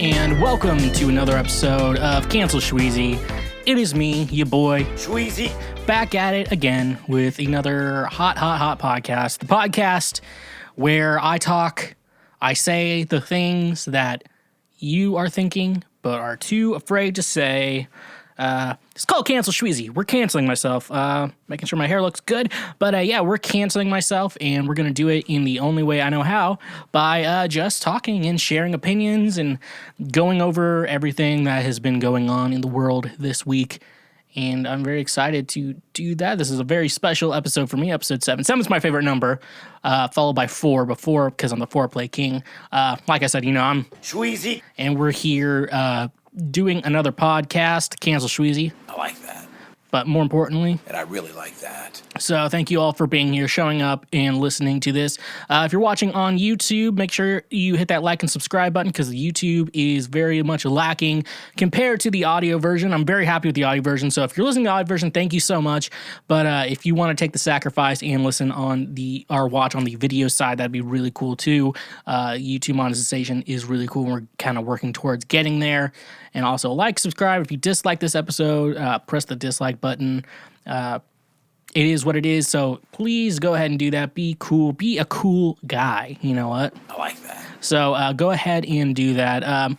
and welcome to another episode of Cancel Schweezy. It is me, your boy, Schweezy, back at it again with another hot podcast. The podcast where I say the things that you are thinking but are too afraid to say. It's called Cancel Schweezy. We're canceling myself, making sure my hair looks good. But yeah, we're canceling myself, and we're going to do it in the only way I know how, by just talking and sharing opinions and going over everything that has been going on in the world this week. And I'm very excited to do that. This is a very special episode for me, episode 7. 7 is my favorite number, followed by 4, but 4 because I'm the foreplay king. Like I said, I'm Schweezy, and we're here doing another podcast, Cancel Schweezy. I like that. But more importantly, And I really like that. so thank you all for being here, showing up, and listening to this. If you're watching on YouTube, make sure you hit that like and subscribe button because the YouTube is very much lacking compared to the audio version. I'm very happy with the audio version, so if you're listening to the audio version, thank you so much. But if you want to take the sacrifice and listen on or watch on the video side, that'd be really cool too. YouTube monetization is really cool. We're kind of working towards getting there. And also like, subscribe. If you dislike this episode, press the dislike button. It is what it is, so please go ahead and do that. Be cool. Be a cool guy. You know what? I like that. So go ahead and do that.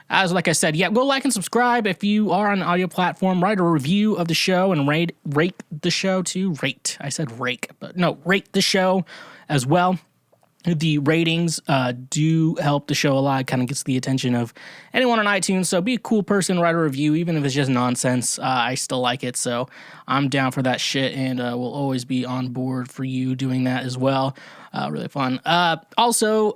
As like I said, yeah, go like and subscribe if you are on an audio platform. Write a review of the show and rate the show too. Rate. I said rake, but no, rate the show as well. The ratings do help the show a lot. Kind of gets the attention of anyone on iTunes. So be a cool person, write a review, even if it's just nonsense. I still like it, so I'm down for that shit, and we'll always be on board for you doing that as well. Really fun. Also,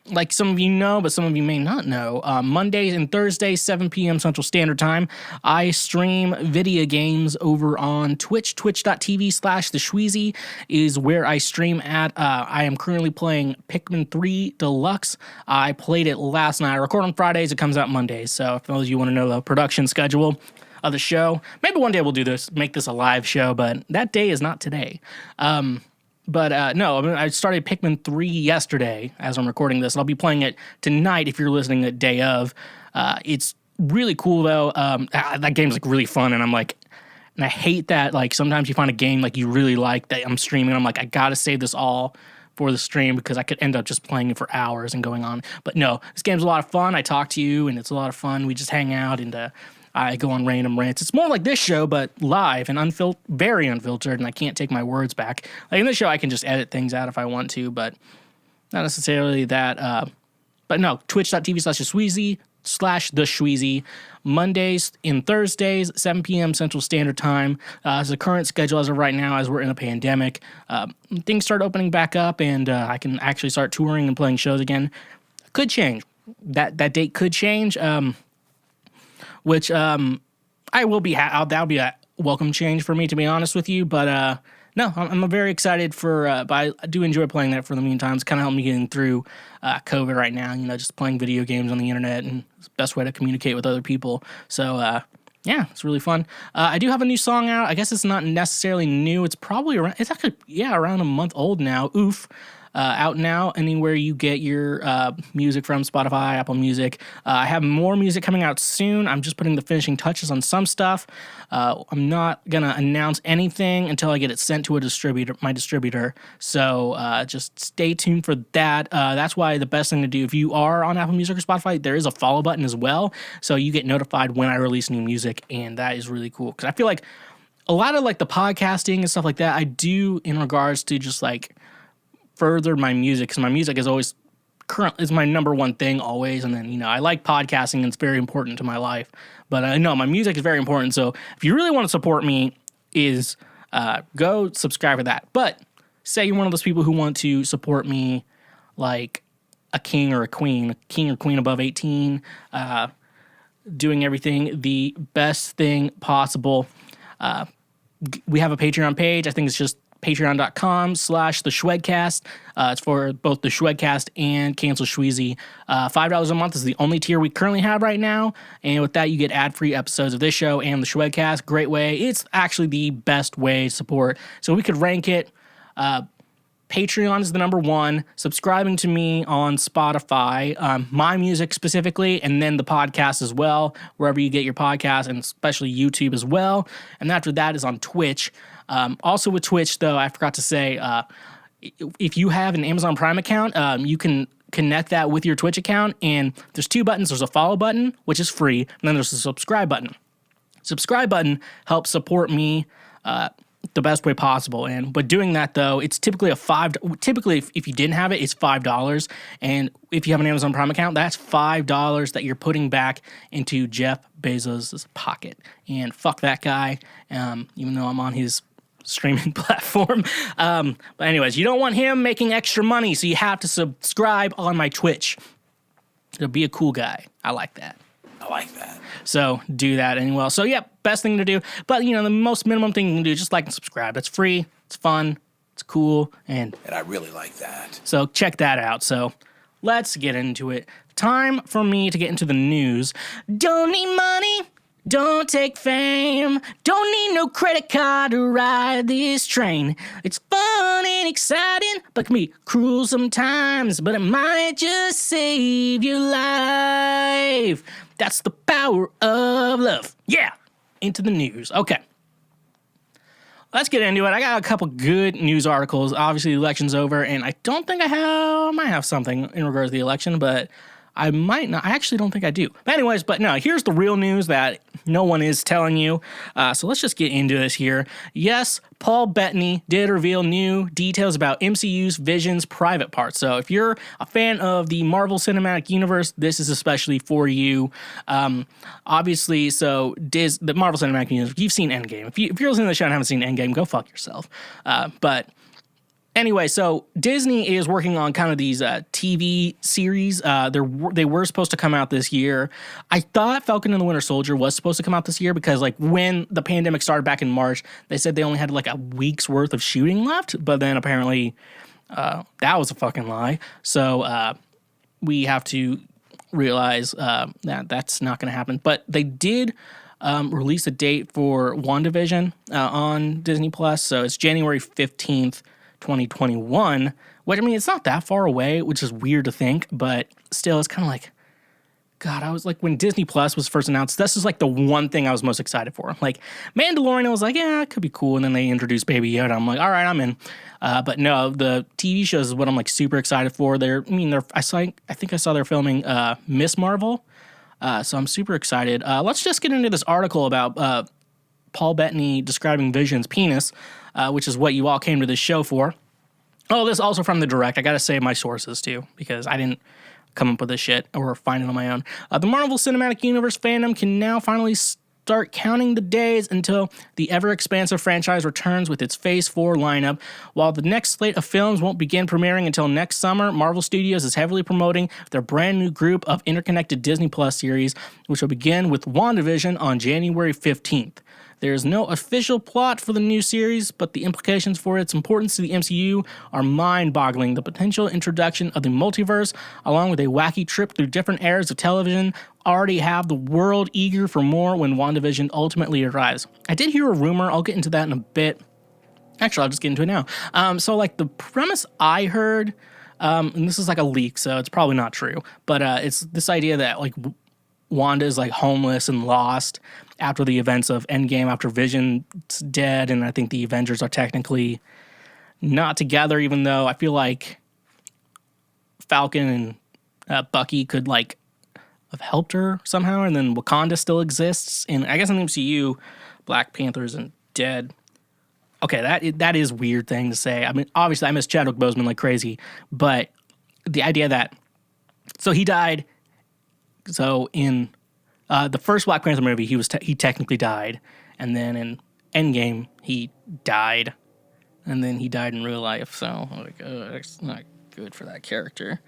like some of you know, but some of you may not know, Mondays and Thursdays, 7 p.m. Central Standard Time, I stream video games over on Twitch. Twitch.tv/The Schweezy is where I stream at. I am currently playing Pikmin 3 Deluxe. I played it last night. I record on Fridays. It comes out Mondays. So if those of you want to know the production schedule of the show, maybe one day we'll do this, make this a live show, but that day is not today. But no, I started Pikmin 3 yesterday as I'm recording this. I'll be playing it tonight if you're listening the day of. It's really cool, though. That game's, like, really fun, and and I hate that, like, sometimes you find a game, like, you really like that I'm streaming, and I'm like, I gotta save this all for the stream because I could end up just playing it for hours and going on. But no, this game's a lot of fun. I talk to you, and it's a lot of fun. We just hang out, and I go on random rants. It's more like this show, but live and very unfiltered, and I can't take my words back. Like in this show, I can just edit things out if I want to, but not necessarily that. But no, twitch.tv/The Schweezy, Mondays and Thursdays, 7 p.m. Central Standard Time. As the current schedule as of right now, as we're in a pandemic, things start opening back up, and I can actually start touring and playing shows again. Could change. That date could change. Which I will be. That'll be a welcome change for me, to be honest with you. But no, I'm very excited but I do enjoy playing that for the meantime. It's kind of helped me getting through COVID right now. Just playing video games on the internet, and it's the best way to communicate with other people. So yeah, it's really fun. I do have a new song out. I guess it's not necessarily new. It's probably around. It's actually around a month old now. Oof. Out now anywhere you get your music from, Spotify, Apple Music. I have more music coming out soon. I'm just putting the finishing touches on some stuff. I'm not going to announce anything until I get it sent to my distributor. So just stay tuned for that. That's why the best thing to do, if you are on Apple Music or Spotify, there is a follow button as well. So you get notified when I release new music, and that is really cool. Because I feel like a lot of like the podcasting and stuff like that, I do in regards to just like further my music, because my music is always is my number one thing always. And then, I like podcasting, and it's very important to my life. But I know my music is very important. So if you really want to support me, go subscribe to that. But say you're one of those people who want to support me like a king or queen above 18, doing everything the best thing possible. We have a Patreon page. I think it's just patreon.com/the Schwedcast. It's for both the Schwedcast and Cancel Schweezy. $5 a month is the only tier we currently have right now. And with that, you get ad-free episodes of this show and the Schwedcast. Great way. It's actually the best way to support. So we could rank it Patreon is the number one. Subscribing to me on Spotify, my music specifically, and then the podcast as well, wherever you get your podcast, and especially YouTube as well. And after that is on Twitch. Also with Twitch, though, I forgot to say, if you have an Amazon Prime account, you can connect that with your Twitch account, and there's two buttons. There's a follow button, which is free, and then there's a subscribe button. Subscribe button helps support me the best way possible. And but doing that, though, it's typically typically if you didn't have it, it's $5. And if you have an Amazon Prime account, that's $5 that you're putting back into Jeff Bezos' pocket. And fuck that guy, even though I'm on his streaming platform. But anyways, you don't want him making extra money, so you have to subscribe on my Twitch. To be a cool guy. I like that. I like that. So do that anyway. So yeah, best thing to do. But the most minimum thing you can do is just like and subscribe. It's free. It's fun. It's cool. And I really like that. So check that out. So let's get into it. Time for me to get into the news. Don't need money. Don't take fame. Don't need no credit card to ride this train. It's fun and exciting, but can be cruel sometimes. But it might just save your life. That's the power of love. Yeah. Into the news. Okay. Let's get into it. I got a couple good news articles. Obviously, the election's over, and I don't think I might have something in regards to the election, but I might not. I actually don't think I do. But anyways, no, here's the real news that no one is telling you. So let's just get into this here. Yes, Paul Bettany did reveal new details about MCU's Vision's private parts. So if you're a fan of the Marvel Cinematic Universe, this is especially for you. Obviously, so the Marvel Cinematic Universe, you've seen Endgame. If you're listening to the show and haven't seen Endgame, go fuck yourself. But anyway, so Disney is working on kind of these TV series. They were supposed to come out this year. I thought Falcon and the Winter Soldier was supposed to come out this year because, like, when the pandemic started back in March, they said they only had like a week's worth of shooting left. But then apparently that was a fucking lie. So we have to realize that that's not going to happen. But they did release a date for WandaVision on Disney Plus. So it's January 15th. 2021, which, I mean, it's not that far away, which is weird to think, but still, it's kind of like, God, I was like, when Disney Plus was first announced, this is like the one thing I was most excited for. Like, Mandalorian, I was like, yeah, it could be cool, and then they introduced Baby Yoda, I'm like, all right, I'm in. But no, the TV shows is what I'm like super excited for. I think I saw they're filming Miss Marvel, so I'm super excited. Let's just get into this article about Paul Bettany describing Vision's penis, which is what you all came to this show for. Oh, this is also from the Direct. I gotta say my sources, too, because I didn't come up with this shit or find it on my own. The Marvel Cinematic Universe fandom can now finally start counting the days until the ever-expansive franchise returns with its Phase 4 lineup. While the next slate of films won't begin premiering until next summer, Marvel Studios is heavily promoting their brand new group of interconnected Disney Plus series, which will begin with WandaVision on January 15th. There is no official plot for the new series, but the implications for its importance to the MCU are mind-boggling. The potential introduction of the multiverse, along with a wacky trip through different eras of television, already have the world eager for more when WandaVision ultimately arrives. I did hear a rumor, I'll get into that in a bit. Actually, I'll just get into it now. So, like, the premise I heard, and this is like a leak, so it's probably not true, but it's this idea that, like, Wanda is like homeless and lost after the events of Endgame, after Vision's dead, and I think the Avengers are technically not together, even though I feel like Falcon and Bucky could like have helped her somehow, and then Wakanda still exists, and I guess in the MCU, Black Panther isn't dead. Okay, that is a weird thing to say. I mean, obviously I miss Chadwick Boseman like crazy, but the idea that, so he died. So in the first Black Panther movie, he technically died, and then in Endgame he died, and then he died in real life. So like, it's not good for that character.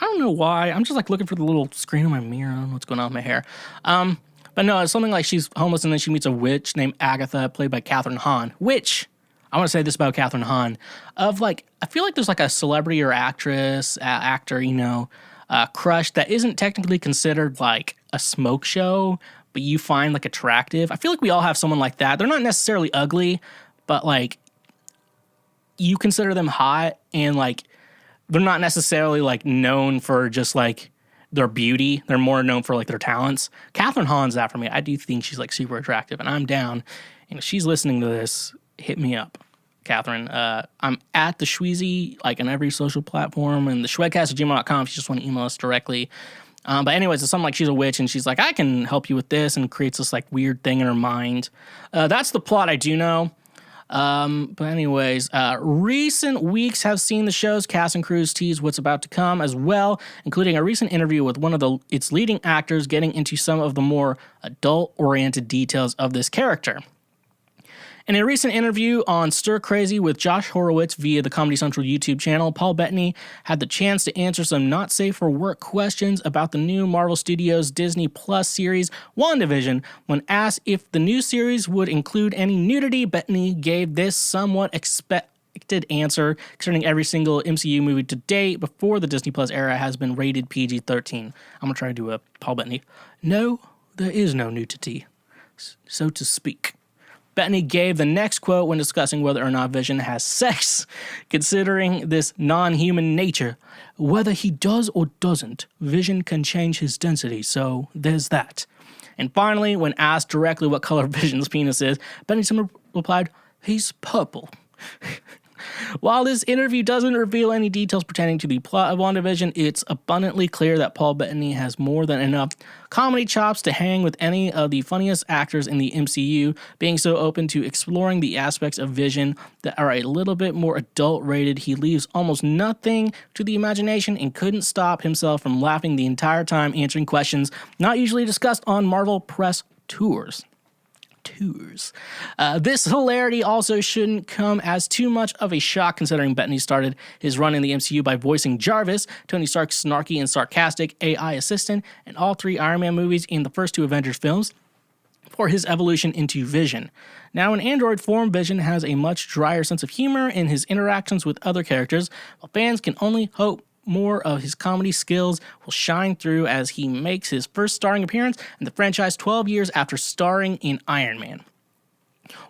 I don't know why. I'm just like looking for the little screen on my mirror. I don't know what's going on with my hair. But no, it's something like she's homeless, and then she meets a witch named Agatha, played by Kathryn Hahn. Which I want to say this about Kathryn Hahn, of like, I feel like there's like a celebrity or actress, actor, crush that isn't technically considered like a smoke show, but you find like attractive. I feel like we all have someone like that. They're not necessarily ugly, but like you consider them hot and like they're not necessarily like known for just like their beauty. They're more known for like their talents. Catherine Hahn's that for me. I do think she's like super attractive, and I'm down. And if she's listening to this, hit me up, Catherine. I'm at the Schweezy, like on every social platform, and the Schwedcast@gmail.com if you just want to email us directly. But anyways, it's something like she's a witch, and she's like, I can help you with this, and creates this like weird thing in her mind. That's the plot I do know. But anyways, recent weeks have seen the show's cast and crews tease what's about to come as well, including a recent interview with one of its leading actors getting into some of the more adult-oriented details of this character. In a recent interview on Stir Crazy with Josh Horowitz via the Comedy Central YouTube channel, Paul Bettany had the chance to answer some not safe for work questions about the new Marvel Studios Disney Plus series WandaVision. When asked if the new series would include any nudity, Bettany gave this somewhat expected answer concerning every single MCU movie to date before the Disney Plus era has been rated PG-13. I'm going to try to do a Paul Bettany. No, there is no nudity, so to speak. Bettany gave the next quote when discussing whether or not Vision has sex, considering this non-human nature. Whether he does or doesn't, Vision can change his density, so there's that. And finally, when asked directly what color Vision's penis is, Bettany simply replied, he's purple. While this interview doesn't reveal any details pertaining to the plot of WandaVision, it's abundantly clear that Paul Bettany has more than enough comedy chops to hang with any of the funniest actors in the MCU, being so open to exploring the aspects of Vision that are a little bit more adult-rated. He leaves almost nothing to the imagination and couldn't stop himself from laughing the entire time answering questions not usually discussed on Marvel press tours. This hilarity also shouldn't come as too much of a shock considering Bettany started his run in the MCU by voicing Jarvis, Tony Stark's snarky and sarcastic AI assistant, in all 3 Iron Man movies and the first 2 Avengers films, for his evolution into Vision. Now in android form, Vision has a much drier sense of humor in his interactions with other characters, while fans can only hope more of his comedy skills will shine through as he makes his first starring appearance in the franchise 12 years after starring in Iron Man.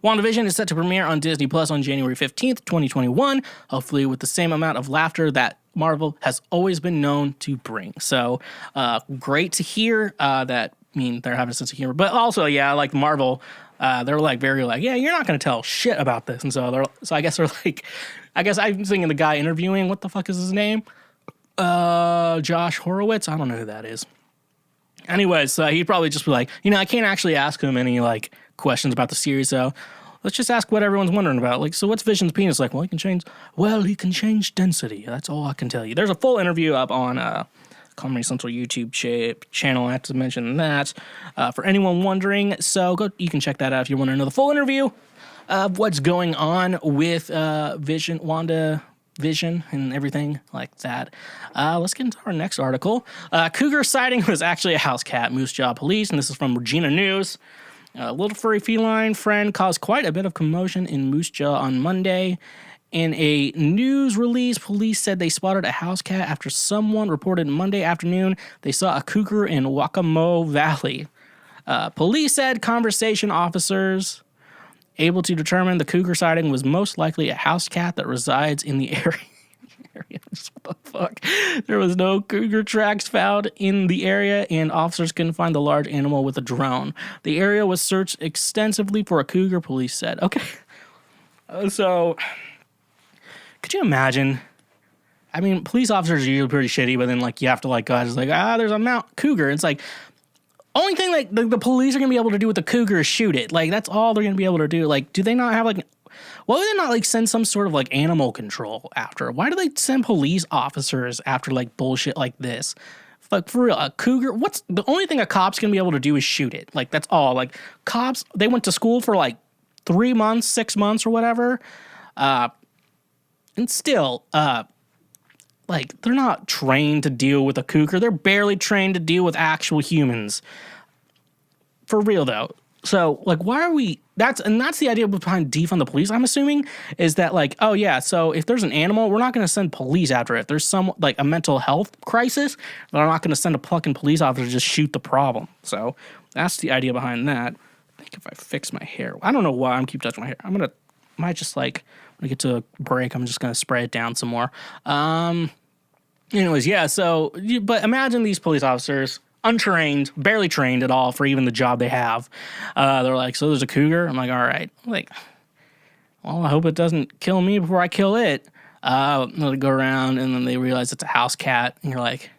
WandaVision is set to premiere on Disney Plus on January 15th, 2021, hopefully with the same amount of laughter that Marvel has always been known to bring. So, great to hear that. I mean, they're having a sense of humor, but also, yeah, like Marvel, they're like very like, yeah, you're not going to tell shit about this, and so I guess they're like, I guess I'm thinking the guy interviewing, what the fuck is his name? Josh Horowitz? I don't know who that is. Anyways, he'd probably just be like, I can't actually ask him any, like, questions about the series, so let's just ask what everyone's wondering about. Like, so what's Vision's penis like? Well, he can change density. That's all I can tell you. There's a full interview up on, Comedy Central YouTube channel. I have to mention that, for anyone wondering. So you can check that out if you want to know the full interview of what's going on with, WandaVision and everything like that. Let's get into our next article. Cougar sighting was actually a house cat, Moose Jaw Police, and this is from Regina News. A little furry feline friend caused quite a bit of commotion in Moose Jaw on Monday. In a news release, police said they spotted a house cat after someone reported Monday afternoon they saw a cougar in Waccamaw Valley. Police said conversation officers able to determine the cougar sighting was most likely a house cat that resides in the area. What the fuck? There was no cougar tracks found in the area, and officers couldn't find the large animal with a drone. The area was searched extensively for a cougar, police said. Okay. So, could you imagine? I mean, police officers are usually pretty shitty, but then, like, you have to, like, guys, like, there's a mount cougar. It's like, only thing like the police are gonna be able to do with the cougar is shoot it. Like that's all they're gonna be able to do. Like, do they not have like? Why would they not like send some sort of like animal control after? Why do they send police officers after like bullshit like this? Like for real, a cougar. What's the only thing a cop's gonna be able to do is shoot it. Like that's all. Like cops, they went to school for like 3 months, 6 months, or whatever, and still, like, they're not trained to deal with a cougar. They're barely trained to deal with actual humans. For real, though. So, like, why are we... That's the idea behind defund the police, I'm assuming, is that, like, oh, yeah, so if there's an animal, we're not going to send police after it. If there's some, like, a mental health crisis, they're not going to send a fucking police officer to just shoot the problem. So, that's the idea behind that. I think if I fix my hair... I don't know why I'm keep touching my hair. Might just, like, we get to a break, I'm just going to spray it down some more. Anyways, yeah, so, but imagine these police officers, untrained, barely trained at all for even the job they have. They're like, so there's a cougar? I'm like, all right. I'm like, well, I hope it doesn't kill me before I kill it. They go around, and then they realize it's a house cat, and you're like,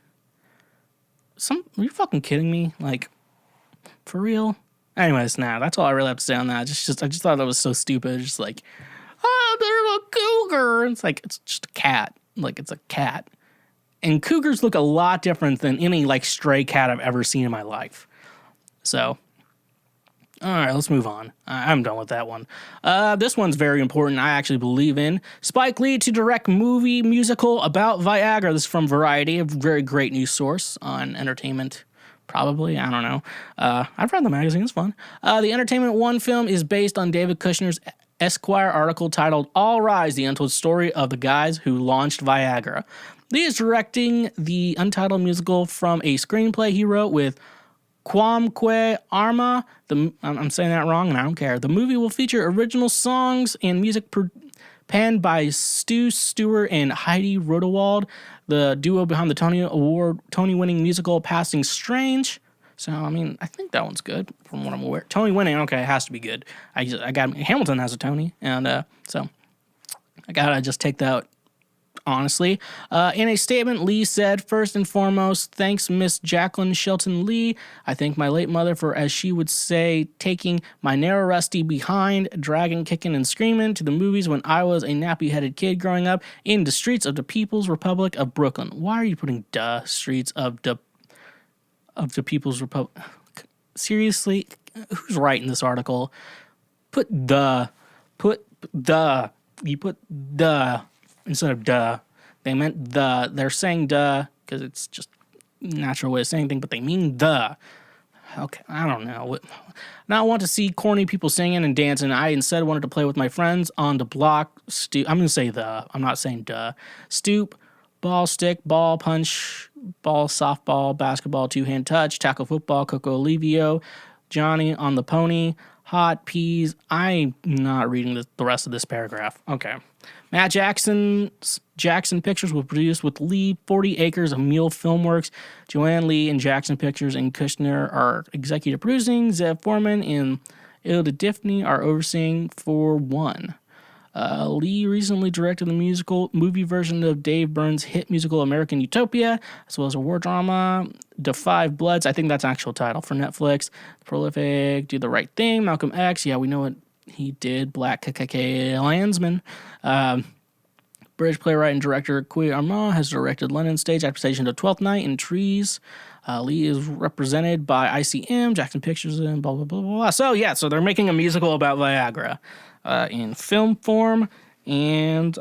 are you fucking kidding me? Like, for real? Anyways, that's all I really have to say on that. I just thought that was so stupid. Just like, there's a cougar. It's like, it's just a cat. Like, it's a cat. And cougars look a lot different than any, like, stray cat I've ever seen in my life. So, all right, let's move on. I'm done with that one. This one's very important. I actually believe in Spike Lee to direct movie musical about Viagra. This is from Variety, a very great news source on entertainment. Probably, I don't know. I've read the magazine, it's fun. The Entertainment One film is based on David Kushner's Esquire article titled All Rise, the Untold Story of the Guys Who Launched Viagra. Lee is directing the untitled musical from a screenplay he wrote with Kwamkwe Arma. I'm saying that wrong, and I don't care. The movie will feature original songs and music penned by Stu Stewart and Heidi Rodewald, the duo behind the Tony-winning musical Passing Strange. So, I mean, I think that one's good from what I'm aware. Tony winning, okay, it has to be good. I got Hamilton has a Tony, and so I gotta just take that. Honestly. In a statement, Lee said, first and foremost, thanks Miss Jacqueline Shelton Lee. I thank my late mother for, as she would say, taking my narrow rusty behind, dragging, kicking, and screaming to the movies when I was a nappy-headed kid growing up in the streets of the People's Republic of Brooklyn. Why are you putting streets of the People's Republic? Seriously? Who's writing this article? You put the instead of duh. They meant the. They're saying duh because it's just a natural way of saying things, but they mean the. Okay, I don't know. Now I want to see corny people singing and dancing. I instead wanted to play with my friends on the block. I'm going to say the. I'm not saying duh. Stoop, ball, stick, ball, punch, ball, softball, basketball, two-hand touch, tackle football, Coco Olivio, Johnny on the pony, hot peas. I'm not reading the rest of this paragraph. Okay. Matt Jackson's Jackson Pictures was produced with Lee, 40 Acres of Mule Filmworks. Joanne Lee and Jackson Pictures and Kushner are executive producing. Zev Foreman and Ilda Diffney are overseeing for one. Lee recently directed the movie version of Dave Burns' hit musical American Utopia, as well as a war drama, The Five Bloods. I think that's an actual title for Netflix. Prolific, Do the Right Thing, Malcolm X. Yeah, we know what he did. Black KKK Landsman. British playwright and director Kui Armand has directed London stage adaptation of Twelfth Night and Trees. Lee is represented by ICM, Jackson Pictures, and blah, blah, blah, blah. So they're making a musical about Viagra in film form, and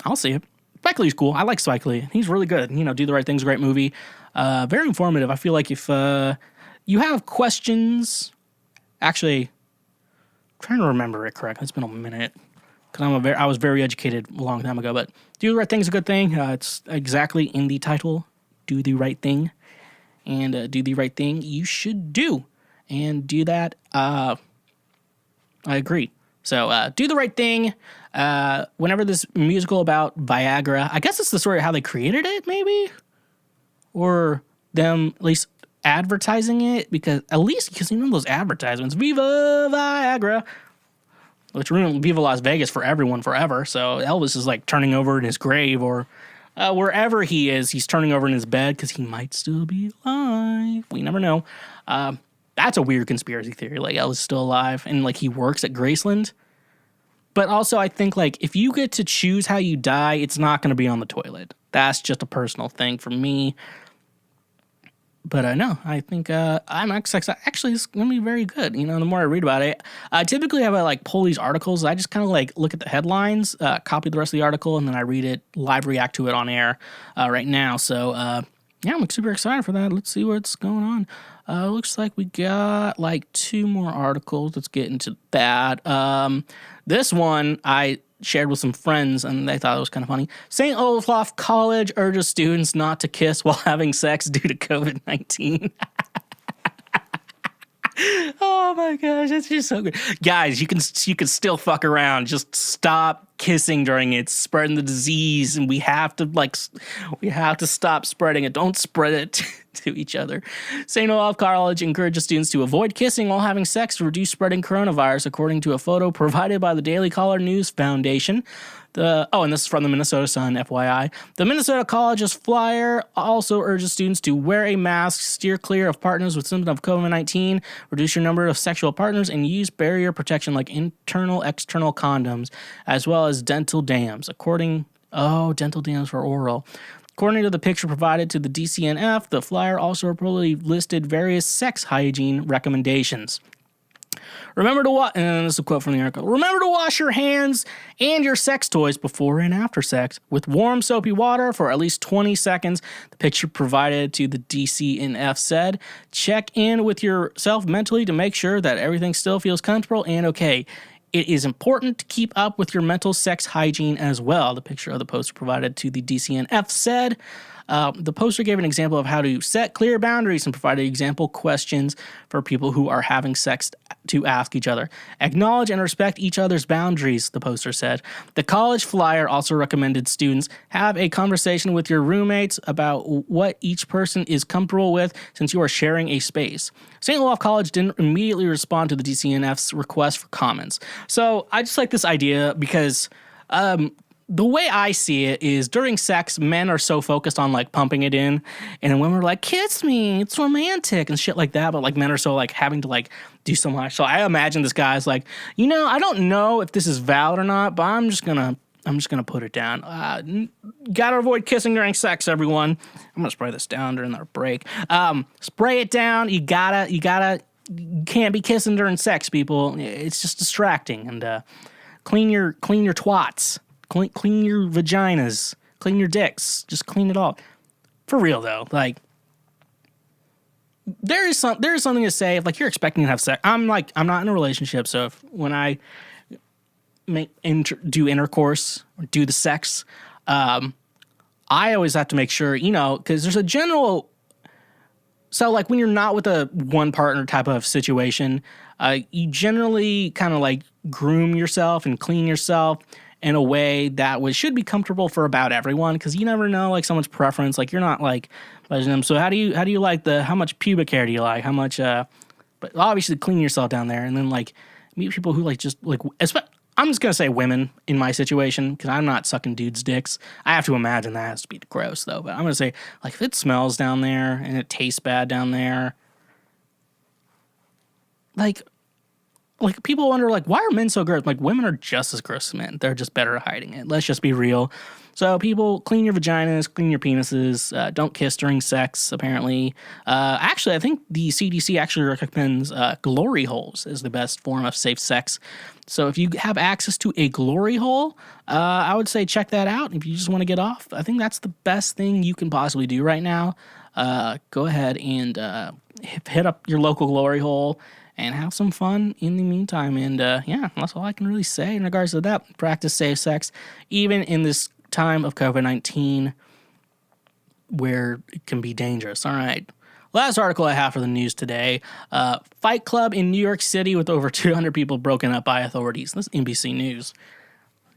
I'll see it. Spike Lee's cool. I like Spike Lee. He's really good. Do the Right Thing's a great movie. Very informative. I feel like if you have questions, actually, I'm trying to remember it correctly. It's been a minute. Because I was very educated a long time ago, but Do the Right Thing is a good thing. It's exactly in the title, Do the Right Thing. And do the right thing you should do. And do that, I agree. So Do the Right Thing. Whenever this musical about Viagra, I guess it's the story of how they created it, maybe? Or them at least advertising it, because those advertisements, Viva Viagra, which ruined Viva Las Vegas for everyone forever. So Elvis is like turning over in his grave, or wherever he is, he's turning over in his bed because he might still be alive. We never know. That's a weird conspiracy theory. Like Elvis is still alive and like he works at Graceland. But also I think like if you get to choose how you die, it's not going to be on the toilet. That's just a personal thing for me. But no, I think IMAX actually is going to be very good. The more I read about it, I typically have pull these articles. I just kind of look at the headlines, copy the rest of the article, and then I read it, live react to it on air right now. So I'm super excited for that. Let's see what's going on. Looks like we got 2 more articles. Let's get into that. This one I shared with some friends, and they thought it was kind of funny. St. Olaf College urges students not to kiss while having sex due to COVID-19. Oh my gosh, it's just so good. Guys, you can still fuck around. Just stop kissing during it, spreading the disease, and we have to stop spreading it. Don't spread it to each other. St. Olaf College encourages students to avoid kissing while having sex to reduce spreading coronavirus, according to a photo provided by the Daily Caller News Foundation. And this is from the Minnesota Sun, FYI. The Minnesota College's flyer also urges students to wear a mask, steer clear of partners with symptoms of COVID-19, reduce your number of sexual partners, and use barrier protection like internal, external condoms, as well as dental dams. Dental dams for oral. According to the picture provided to the DCNF, the flyer also reportedly listed various sex hygiene recommendations. Remember to wash, and this is a quote from the article, remember to wash your hands and your sex toys before and after sex with warm soapy water for at least 20 seconds. The picture provided to the DCNF said, check in with yourself mentally to make sure that everything still feels comfortable and okay. It is important to keep up with your mental sex hygiene as well, the picture of the poster provided to the DCNF said. The poster gave an example of how to set clear boundaries and provided example questions for people who are having sex to ask each other. Acknowledge and respect each other's boundaries, the poster said. The college flyer also recommended students have a conversation with your roommates about what each person is comfortable with since you are sharing a space. St. Olaf College didn't immediately respond to the DCNF's request for comments. So I just like this idea because the way I see it is during sex, men are so focused on like pumping it in, and women are like, kiss me, it's romantic and shit like that. But like men are so like having to like do so much. So I imagine this guy's like, I don't know if this is valid or not, but I'm just gonna put it down. Gotta avoid kissing during sex, everyone. I'm gonna spray this down during our break. Spray it down. You can't be kissing during sex, people. It's just distracting. And clean your twats. Clean your vaginas, clean your dicks, just clean it all. For real though, like there is something to say if like you're expecting to have sex. I'm not in a relationship, so when I do intercourse or do the sex, I always have to make sure, because there's a general. So like when you're not with a one partner type of situation, you generally kind of like groom yourself and clean yourself in a way that should be comfortable for about everyone, because you never know like someone's preference. Like you're not like budging them. So how do you like how much pubic hair do you like? How much? But obviously clean yourself down there, and then like meet people who like just like. I'm just gonna say women in my situation because I'm not sucking dudes' dicks. I have to imagine that has to be gross though. But I'm gonna say like if it smells down there and it tastes bad down there, like people wonder, like, why are men so gross? Like, women are just as gross as men. They're just better at hiding it. Let's just be real. So, people, clean your vaginas, clean your penises. Don't kiss during sex, apparently. Actually, I think the CDC actually recommends glory holes as the best form of safe sex. So, if you have access to a glory hole, I would say check that out. If you just want to get off, I think that's the best thing you can possibly do right now. Go ahead and hit up your local glory hole and have some fun in the meantime. And that's all I can really say in regards to that. Practice safe sex, even in this time of COVID-19 where it can be dangerous. All right. Last article I have for the news today. Fight club in New York City with over 200 people broken up by authorities. This is NBC News.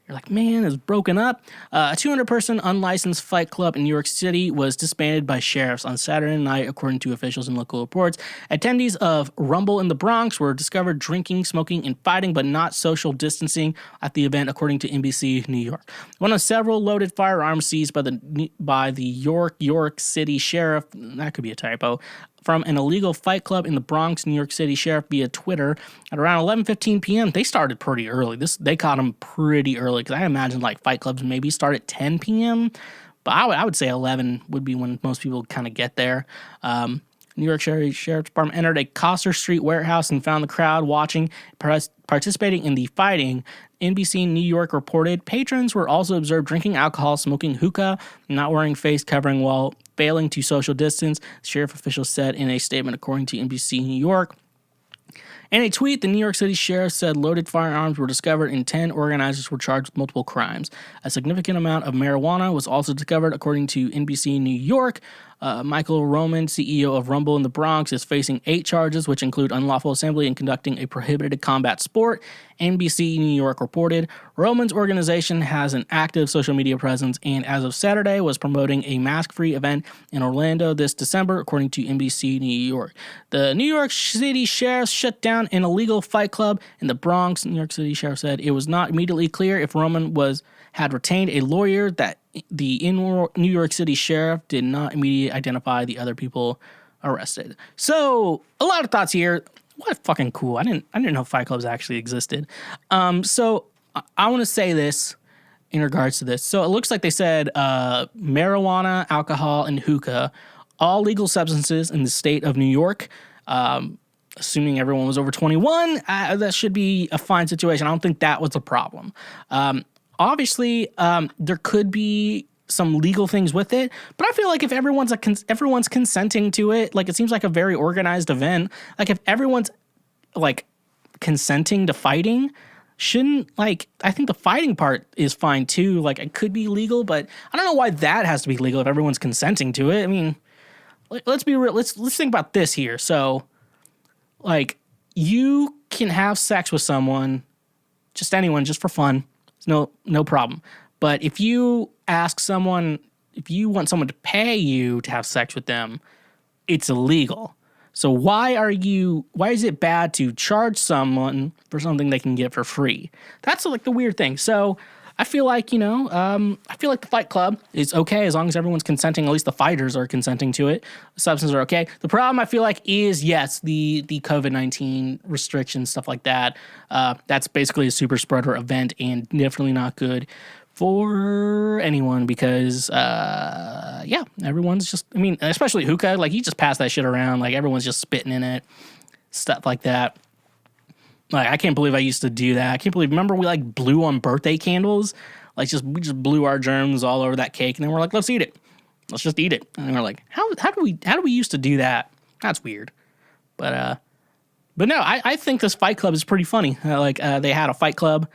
You're like, man, it's broken up. A 200-person unlicensed fight club in New York City was disbanded by sheriffs on Saturday night, according to officials and local reports. Attendees of Rumble in the Bronx were discovered drinking, smoking, and fighting, but not social distancing at the event, according to NBC New York. One of several loaded firearms seized by the York City Sheriff, that could be a typo, from an illegal fight club in the Bronx, New York City Sheriff via Twitter at around 11:15 p.m. They started pretty early. They caught them pretty early because I imagine like fight clubs maybe start at 10 p.m. But I would say 11 would be when most people kind of get there. New York Sheriff's Department entered a Coster Street warehouse and found the crowd watching, participating in the fighting. NBC New York reported patrons were also observed drinking alcohol, smoking hookah, not wearing face covering while failing to social distance, sheriff officials said in a statement, according to NBC New York. In a tweet, the New York City Sheriff said loaded firearms were discovered and 10 organizers were charged with multiple crimes. A significant amount of marijuana was also discovered, according to NBC New York. Michael Roman, CEO of Rumble in the Bronx, is facing 8 charges, which include unlawful assembly and conducting a prohibited combat sport. NBC New York reported Roman's organization has an active social media presence and, as of Saturday, was promoting a mask-free event in Orlando this December, according to NBC New York. The New York City Sheriff shut down an illegal fight club in the Bronx. New York City Sheriff said it was not immediately clear if Roman had retained a lawyer. That the New York City Sheriff did not immediately identify the other people arrested. So, a lot of thoughts here. What fucking cool. I didn't know fight clubs actually existed. So I want to say this in regards to this. So it looks like they said marijuana, alcohol, and hookah, all legal substances in the state of New York. Assuming everyone was over 21, that should be a fine situation. I don't think that was a problem. Obviously, there could be some legal things with it, but I feel like if everyone's consenting to it, like it seems like a very organized event. Like if everyone's like consenting to fighting, shouldn't like I think the fighting part is fine too. Like it could be legal, but I don't know why that has to be legal if everyone's consenting to it. I mean, let's be real. Let's think about this here. So, like you can have sex with someone, just anyone, just for fun. It's no problem. But if you want someone to pay you to have sex with them, it's illegal. So why is it bad to charge someone for something they can get for free? That's like the weird thing. So I feel like, the Fight Club is okay as long as everyone's consenting, at least the fighters are consenting to it. The substances are okay. The problem I feel like is, yes, the COVID-19 restrictions, stuff like that. That's basically a super spreader event and definitely not good for anyone because, everyone's just, especially hookah, like you just pass that shit around, like everyone's just spitting in it, stuff like that. Like, I can't believe I used to do that. Remember we like blew on birthday candles? Like we just blew our germs all over that cake and then we're like, let's eat it. Let's just eat it. And we're like, how do we used to do that? That's weird. But no, I think this fight club is pretty funny. They had a fight club.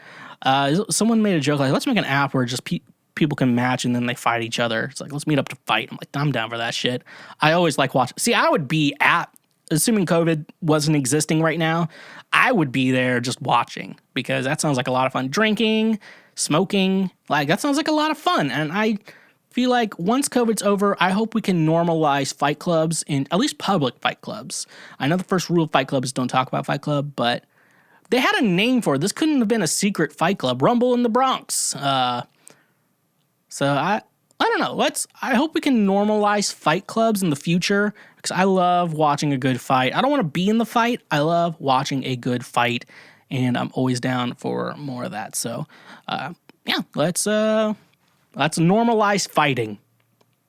Someone made a joke like, let's make an app where just people can match and then they fight each other. It's like, let's meet up to fight. I'm like, I'm down for that shit. I always like watching. See, I would be assuming COVID wasn't existing right now, I would be there just watching because that sounds like a lot of fun. Drinking, smoking, like that sounds like a lot of fun. And I feel like once COVID's over, I hope we can normalize fight clubs and at least public fight clubs. I know the first rule of fight club is don't talk about fight club, but they had a name for it. This couldn't have been a secret fight club. Rumble in the Bronx. So I don't know. I hope we can normalize fight clubs in the future because I love watching a good fight. I don't want to be in the fight. I love watching a good fight, and I'm always down for more of that. So, let's normalize fighting.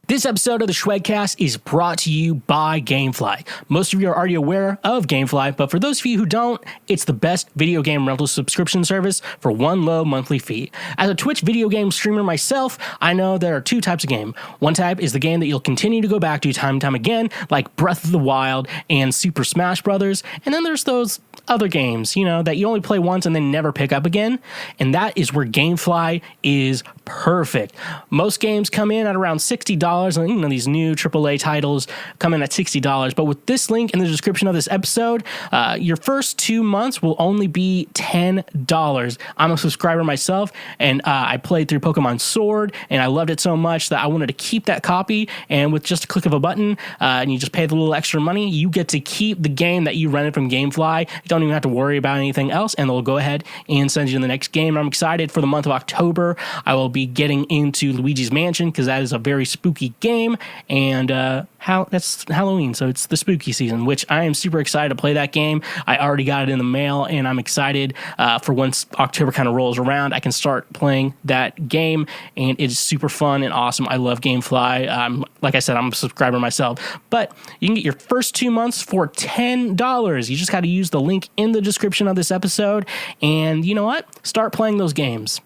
This episode of the Schwedcast is brought to you by Gamefly. Most of you are already aware of Gamefly, but for those of you who don't, it's the best video game rental subscription service for one low monthly fee. As a Twitch video game streamer myself, I know there are 2 types of game. One type is the game that you'll continue to go back to time and time again, like Breath of the Wild and Super Smash Bros. And then there's those other games, that you only play once and then never pick up again. And that is where Gamefly is perfect. Most games come in at around $60. And these new AAA titles come in at $60. But with this link in the description of this episode, your first 2 months will only be $10. I'm a subscriber myself, and I played through Pokemon Sword, and I loved it so much that I wanted to keep that copy. And with just a click of a button, and you just pay the little extra money, you get to keep the game that you rented from Gamefly. You don't even have to worry about anything else, and they'll go ahead and send you to the next game. I'm excited for the month of October. I will be getting into Luigi's Mansion because that is a very spooky game, and that's Halloween, so it's the spooky season, which I am super excited to play that game. I already got it in the mail, and I'm excited for once October kind of rolls around, I can start playing that game, and it is super fun and awesome. I love Gamefly. Like I said, I'm a subscriber myself, but you can get your first 2 months for $10. You just got to use the link in the description of this episode, and you know what? Start playing those games.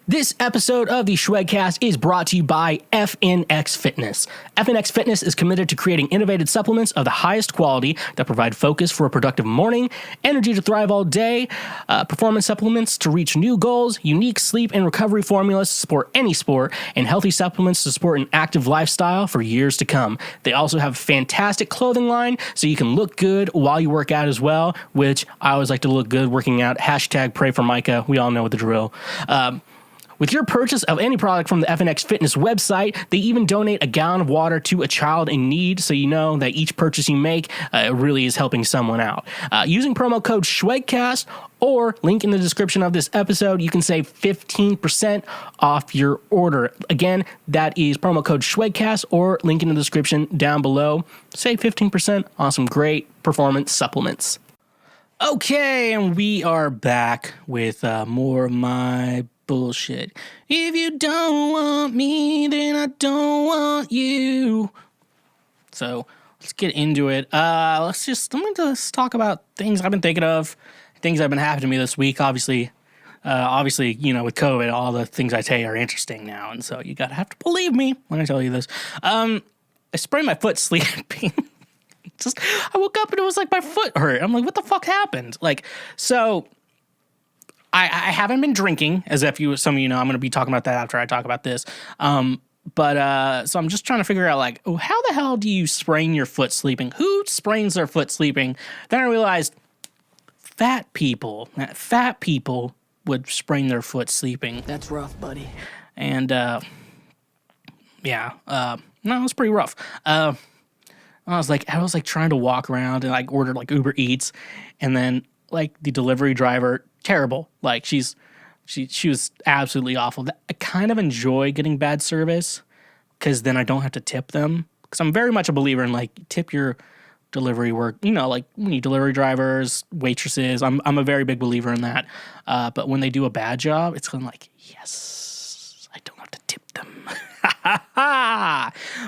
This episode of the Schwegcast is brought to you by FNX Fitness. FNX Fitness is committed to creating innovative supplements of the highest quality that provide focus for a productive morning, energy to thrive all day, performance supplements to reach new goals, unique sleep and recovery formulas to support any sport, and healthy supplements to support an active lifestyle for years to come. They also have a fantastic clothing line so you can look good while you work out as well, which I always like to look good working out. Hashtag pray for Micah. We all know the drill. With your purchase of any product from the FNX Fitness website, they even donate a gallon of water to a child in need, so you know that each purchase you make really is helping someone out. Using promo code SCHWEGCAST or link in the description of this episode, you can save 15% off your order. Again, that is promo code SCHWEGCAST or link in the description down below. Save 15% on some great performance supplements. Okay, and we are back with more of my bullshit. If you don't want me, then I don't want you. So let's get into it. Let me just talk about things I've been thinking of, things that have been happening to me this week. Obviously, you know, with COVID, all the things I say are interesting now, and so you gotta have to believe me when I tell you this. I sprained my foot sleeping. I woke up and it was like my foot hurt. I'm like, what the fuck happened? So I haven't been drinking, as if some of you know. I'm going to be talking about that after I talk about this. So I'm just trying to figure out, how the hell do you sprain your foot sleeping? Who sprains their foot sleeping? Then I realized fat people would sprain their foot sleeping. That's rough, buddy. And, no, it was pretty rough. I was trying to walk around and ordered Uber Eats, and then the delivery driver, terrible. She was absolutely awful. I kind of enjoy getting bad service because then I don't have to tip them. Because I'm very much a believer in tip your delivery work. You know, when you delivery drivers, waitresses. I'm a very big believer in that. But when they do a bad job, it's kind of yes, I don't have to tip them.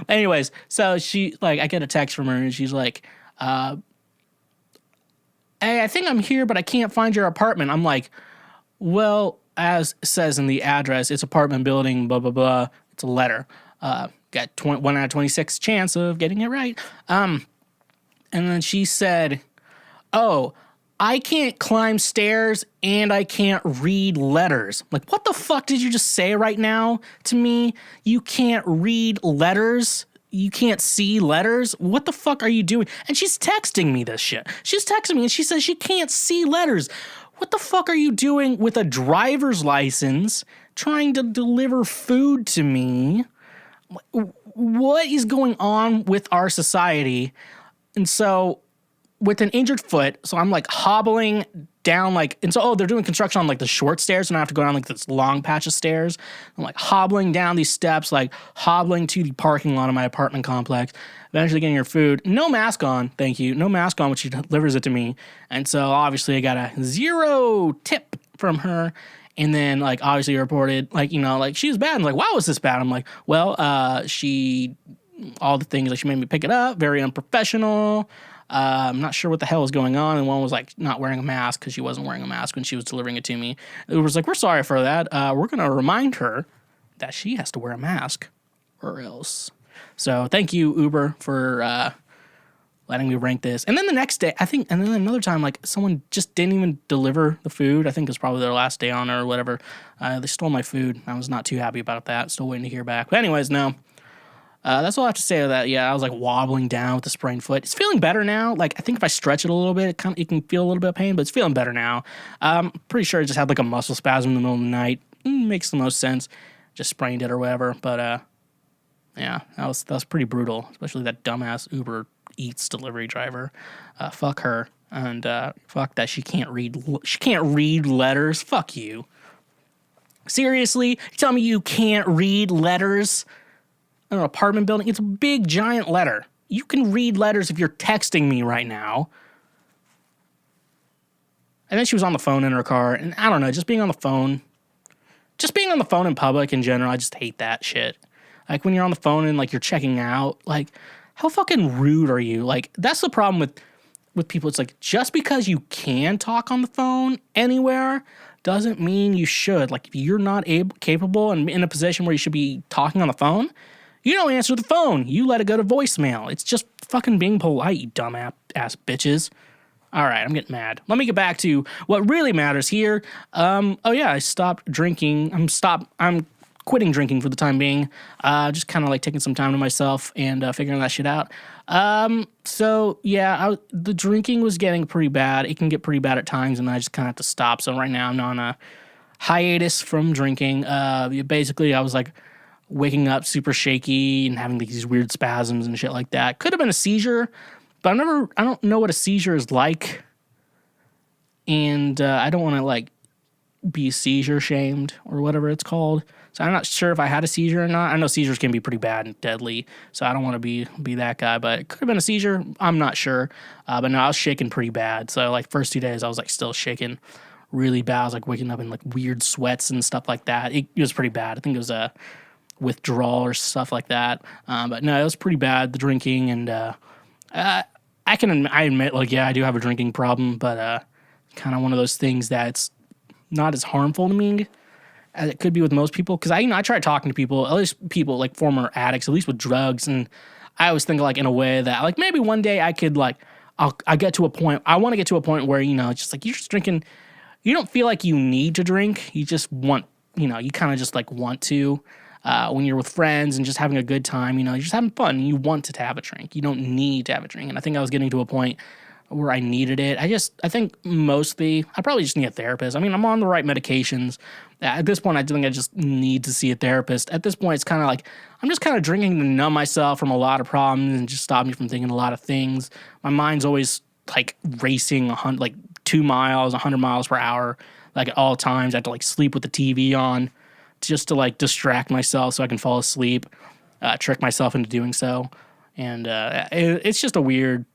Anyways, so she I get a text from her and she's like, hey, I think I'm here, but I can't find your apartment. I'm like, well, as says in the address, it's apartment building, blah, blah, blah. It's a letter. Got 1 out of 26 chance of getting it right. And then she said, oh, I can't climb stairs and I can't read letters. What the fuck did you just say right now to me? You can't read letters? You can't see letters? What the fuck are you doing? And she's texting me this shit. She's texting me and she says she can't see letters. What the fuck are you doing with a driver's license trying to deliver food to me? What is going on with our society? And so with an injured foot, so I'm hobbling down they're doing construction on the short stairs, and I have to go down this long patch of stairs. I'm hobbling down these steps, hobbling to the parking lot of my apartment complex, eventually getting her food. No mask on, thank you. No mask on when she delivers it to me. And so obviously I got a 0 tip from her. And then obviously reported she was bad. I'm why was this bad? I'm well, all the things she made me pick it up, very unprofessional. I'm not sure what the hell was going on. And one was not wearing a mask because she wasn't wearing a mask when she was delivering it to me. It was we're sorry for that. We're going to remind her that she has to wear a mask or else. So thank you, Uber, for letting me rank this. And then the next day, and then another time, someone just didn't even deliver the food. I think it was probably their last day on it or whatever. They stole my food. I was not too happy about that. Still waiting to hear back. But anyways, no. That's all I have to say to that. Yeah, I was wobbling down with the sprained foot. It's feeling better now. I think if I stretch it a little bit, it can feel a little bit of pain, but it's feeling better now. I'm pretty sure it just had a muscle spasm in the middle of the night. Makes the most sense. Just sprained it or whatever. But yeah, that was pretty brutal, especially that dumbass Uber Eats delivery driver. Fuck her, and fuck that she can't read letters. Fuck you. Seriously, you tell me you can't read letters? An apartment building, it's a big giant letter. You can read letters if you're texting me right now. And then she was on the phone in her car, and I don't know, just being on the phone in public in general, I just hate that shit. When you're on the phone and you're checking out, how fucking rude are you? That's the problem with people. It's just because you can talk on the phone anywhere doesn't mean you should. Like, if you're not capable and in a position where you should be talking on the phone, you don't answer the phone. You let it go to voicemail. It's just fucking being polite, you dumb ass bitches. All right, I'm getting mad. Let me get back to what really matters here. I stopped drinking. I'm quitting drinking for the time being. Just kind of like taking some time to myself and figuring that shit out. The drinking was getting pretty bad. It can get pretty bad at times, and I just kind of have to stop. So right now I'm on a hiatus from drinking. Basically, I was like waking up super shaky and having these weird spasms and shit like that. Could have been a seizure. But I don't know what a seizure is like, and I don't want to, like, be seizure shamed or whatever it's called. So I'm not sure if I had a seizure or not. I know seizures can be pretty bad and deadly, so I don't want to be that guy, but it could have been a seizure. I'm not sure. But no, I was shaking pretty bad. So, like, first 2 days, I was, like, still shaking really bad. I was, like, waking up in, like, weird sweats and stuff like that. It was pretty bad. I think it was a withdrawal or stuff like that. But no, it was pretty bad, the drinking, and I admit, like, yeah, I do have a drinking problem, but kind of one of those things that's not as harmful to me as it could be with most people. Because I tried talking to people, at least people like former addicts, at least with drugs, and I always think like in a way that like maybe one day I could like I get to a point. I want to get to a point where it's just like you're just drinking. You don't feel like you need to drink. You just want you kind of just like want to. When you're with friends and just having a good time, you're just having fun. And you want to have a drink. You don't need to have a drink. And I think I was getting to a point where I needed it. I think mostly, I probably just need a therapist. I mean, I'm on the right medications. At this point, I think I just need to see a therapist. At this point, it's kind of like, I'm just kind of drinking to numb myself from a lot of problems and just stop me from thinking a lot of things. My mind's always like racing 2 miles, 100 miles per hour, like at all times. I have to like sleep with the TV on, just to like distract myself so I can fall asleep, trick myself into doing so. And it's just a weird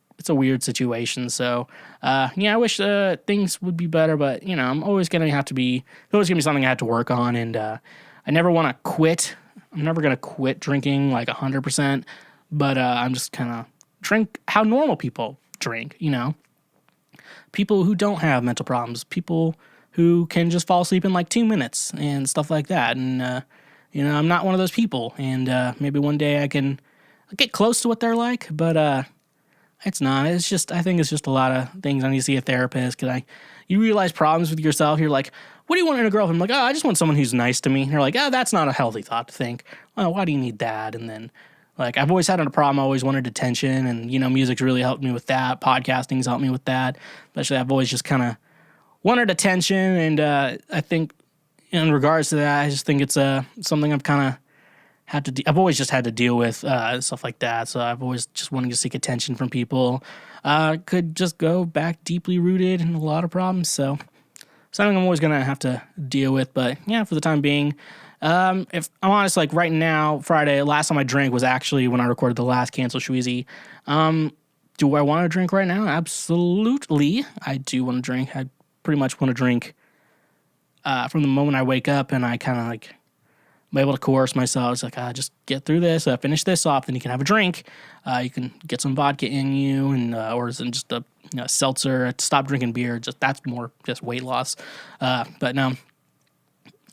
situation. So, I wish things would be better, but I'm always going to have to be, there's always going to be something I have to work on. And I never want to quit. I'm never going to quit drinking like 100%, but I'm just kind of drink how normal people drink, people who don't have mental problems, people who can just fall asleep in like 2 minutes and stuff like that. And, I'm not one of those people. And maybe one day I can get close to what they're like, but it's not. It's just, I think it's just a lot of things. I need to see a therapist because you realize problems with yourself. You're like, what do you want in a girlfriend? I'm like, I just want someone who's nice to me. And you're like, that's not a healthy thought to think. Oh, why do you need that? And then, like, I've always had a problem. I always wanted attention. And, music's really helped me with that. Podcasting's helped me with that. Especially, I've always just kind of wanted attention, and I think in regards to that, I just think it's something I've kind of had to. I've always just had to deal with stuff like that. So I've always just wanted to seek attention from people. Could just go back deeply rooted in a lot of problems. So something I'm always gonna have to deal with. But yeah, for the time being, if I'm honest, like right now, Friday, last time I drank was actually when I recorded the last Cancel Schweezy. Do I want to drink right now? Absolutely, I do want to drink. I pretty much want to drink from the moment I wake up, and I kind of like I'm able to coerce myself. It's like, just get through this, finish this off, then you can have a drink. You can get some vodka in you, and or is it just a seltzer. Stop drinking beer. That's more just weight loss. But no,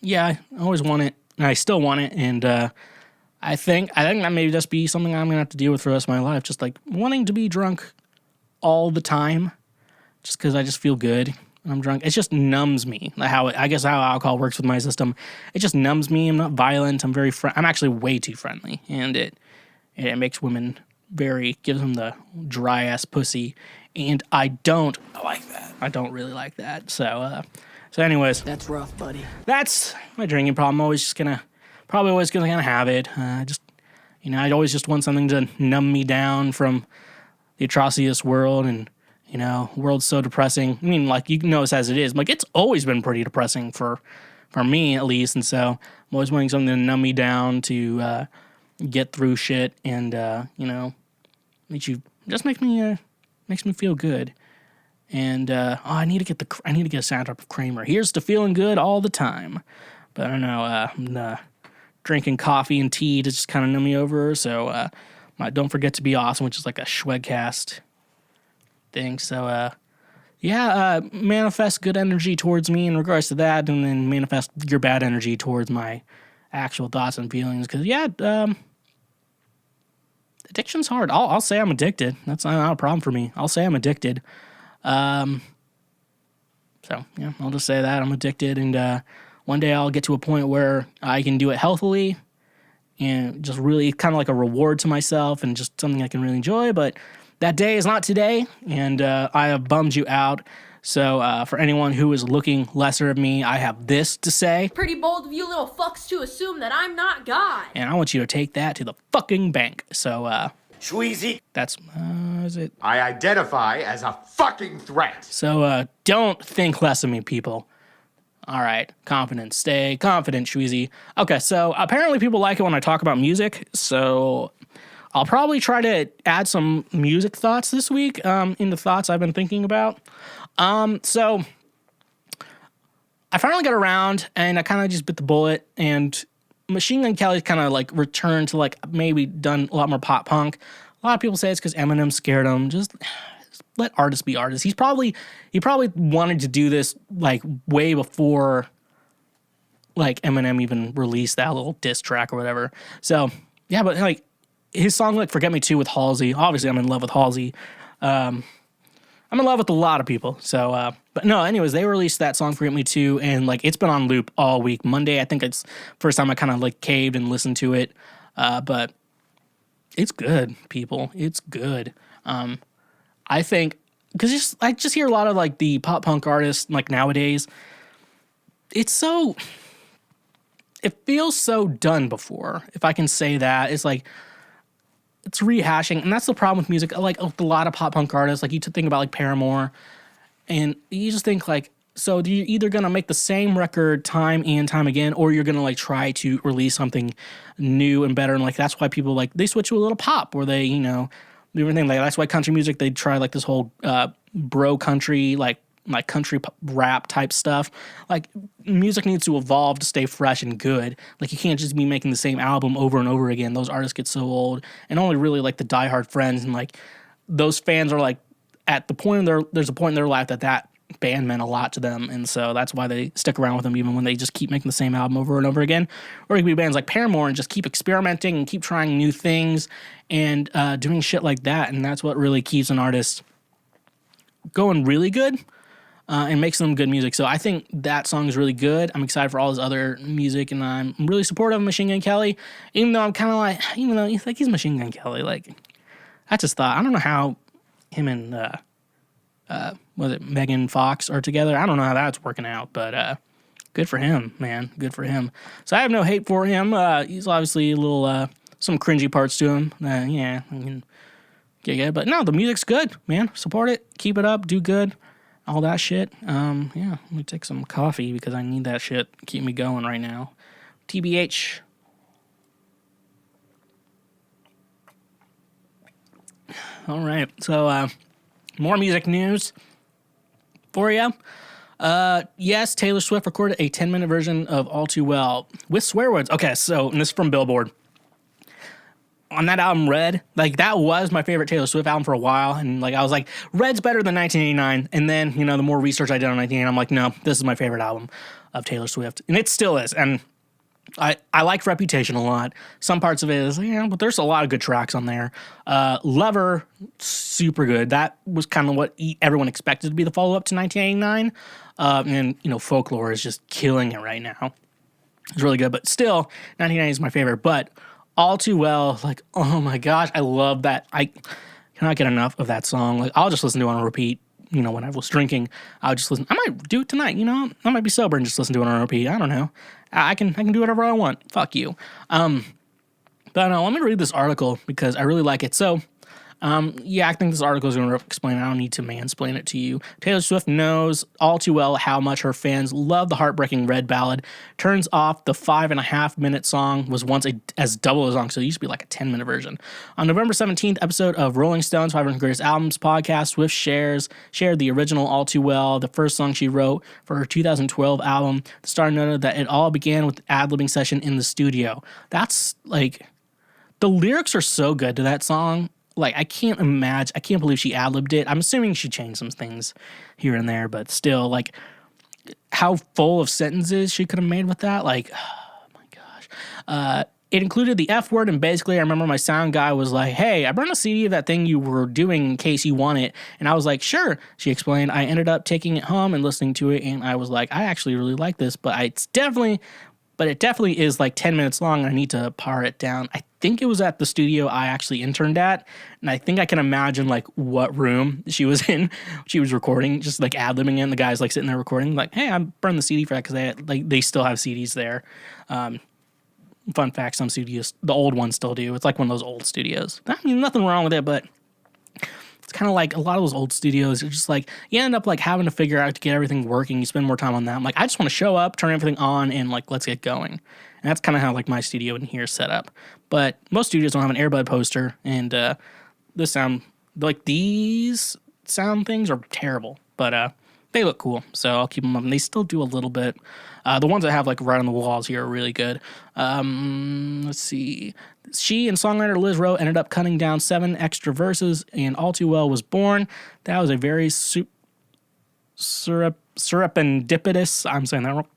yeah, I always want it, and I still want it, and I think that may just be something I'm gonna have to deal with for the rest of my life. Just like wanting to be drunk all the time, just because I just feel good. I'm drunk. It just numbs me. I guess how alcohol works with my system. It just numbs me. I'm not violent. I'm I'm actually way too friendly, and it makes women gives them the dry ass pussy, and I like that. I don't really like that. So anyways, That's rough, buddy. that's my drinking problem. I'm probably always gonna have it. I'd always just want something to numb me down from the atrocity of this world, and world's so depressing. I mean, like, you can notice as it is. Like, it's always been pretty depressing for me, at least. And so I'm always wanting something to numb me down, to get through shit, and, makes me feel good. And, I need to get a soundtrack of Kramer. Here's to feeling good all the time. But I don't know, I'm drinking coffee and tea to just kind of numb me over. So, Don't Forget to Be Awesome, which is like a Schwegcast thing. So, manifest good energy towards me in regards to that, and then manifest your bad energy towards my actual thoughts and feelings. Because addiction's hard. I'll say I'm addicted. That's not a problem for me. I'll say I'm addicted. I'll just say that I'm addicted, and one day I'll get to a point where I can do it healthily and just really kind of like a reward to myself and just something I can really enjoy. But that day is not today, and I have bummed you out. So for anyone who is looking lesser of me, I have this to say. Pretty bold of you little fucks to assume that I'm not God. And I want you to take that to the fucking bank. So, Schweezy. that's, is it? I identify as a fucking threat. So, don't think less of me, people. All right, confidence. Stay confident, Schweezy. Okay, so apparently people like it when I talk about music, so I'll probably try to add some music thoughts this week into thoughts I've been thinking about. So I finally got around, and I kind of just bit the bullet, and Machine Gun Kelly's kind of like returned to like maybe done a lot more pop punk. A lot of people say it's because Eminem scared him. Just let artists be artists. He probably wanted to do this like way before like Eminem even released that little diss track or whatever. So yeah, but like his song like Forget Me Too with Halsey. Obviously, I'm in love with Halsey. I'm in love with a lot of people. So, but no, anyways, they released that song Forget Me Too, and like it's been on loop all week. Monday, I think it's first time I kind of like caved and listened to it. But it's good, people. It's good. I think because I just hear a lot of like the pop punk artists like nowadays. It feels so done before, if I can say that. It's like it's rehashing, and that's the problem with music. Like a lot of pop punk artists, like you think about like Paramore, and you just think like, so you're either gonna make the same record time and time again, or you're gonna like try to release something new and better. And like that's why people like they switch to a little pop, where they everything like that's why country music they try like this whole bro country like country rap type stuff. Like music needs to evolve to stay fresh and good. Like you can't just be making the same album over and over again. Those artists get so old, and only really like the diehard friends and like those fans are like at the point there's a point in their life that band meant a lot to them, and so that's why they stick around with them even when they just keep making the same album over and over again. Or it could be bands like Paramore and just keep experimenting and keep trying new things and doing shit like that, and that's what really keeps an artist going really good. And makes them good music. So I think that song is really good. I'm excited for all his other music, and I'm really supportive of Machine Gun Kelly, even though I'm kind of like, even though he's Machine Gun Kelly. Like, I just thought, I don't know how him and, was it Megan Fox are together? I don't know how that's working out, but good for him, man. Good for him. So I have no hate for him. He's obviously a little, some cringy parts to him. Yeah, I mean, yeah, but no, the music's good, man. Support it. Keep it up. Do good. All that shit. Let me take some coffee because I need that shit to keep me going right now. TBH. All right. So, more music news for you. Yes, Taylor Swift recorded a 10-minute version of All Too Well with swear words. Okay, so, and this is from Billboard. On that album, Red, like that was my favorite Taylor Swift album for a while, and like I was like, Red's better than 1989. And then the more research I did on 1989, I'm like, no, this is my favorite album of Taylor Swift, and it still is. And I like Reputation a lot. Some parts of it is, but there's a lot of good tracks on there. Lover, super good. That was kind of what everyone expected to be the follow up to 1989. And Folklore is just killing it right now. It's really good, but still, 1990 is my favorite. But All Too Well, like, oh my gosh, I love that. I cannot get enough of that song. Like, I'll just listen to it on repeat. When I was drinking, I would just listen. I might do it tonight. I might be sober and just listen to it on repeat. I don't know. I can do whatever I want. Fuck you. But no, let me read this article because I really like it. So, I think this article is going to explain. I don't need to mansplain it to you. Taylor Swift knows all too well how much her fans love the heartbreaking Red ballad. Turns off the 5.5-minute song was once as double a song, so it used to be like a 10-minute version. On November 17th episode of Rolling Stone's 500 Greatest Albums podcast, Swift shared the original All Too Well, the first song she wrote for her 2012 album. The star noted that it all began with ad-libbing session in the studio. That's like, the lyrics are so good to that song. like, I can't believe she ad-libbed it. I'm assuming she changed some things here and there, but still, like, how full of sentences she could have made with that. Like, oh my gosh. It included the F word, and basically I remember my sound guy was like, hey, I brought a CD of that thing you were doing in case you want it. And I was like, sure. She explained. I ended up taking it home and listening to it, and I was like, I actually really like this, but it definitely is like 10 minutes long, and I need to par it down. I think it was at the studio I actually interned at, and I think I can imagine like what room she was in. She was recording, just like ad-libbing it, and the guy's like sitting there recording, like, hey, I burned the CD for that because they still have CDs there. Fun fact, some studios, the old ones still do. It's like one of those old studios. I mean, nothing wrong with it, but it's kind of like a lot of those old studios. It's just like you end up like having to figure out to get everything working. You spend more time on that. I'm like, I just want to show up, turn everything on, and like let's get going. And that's kind of how like my studio in here is set up. But most studios don't have an Airbud poster, and these sound things are terrible. But they look cool, so I'll keep them up. And they still do a little bit. The ones that have like right on the walls here are really good. Let's see. She and songwriter Liz Rowe ended up cutting down 7 extra verses, and All Too Well was born. That was a very serendipitous, I'm saying that wrong,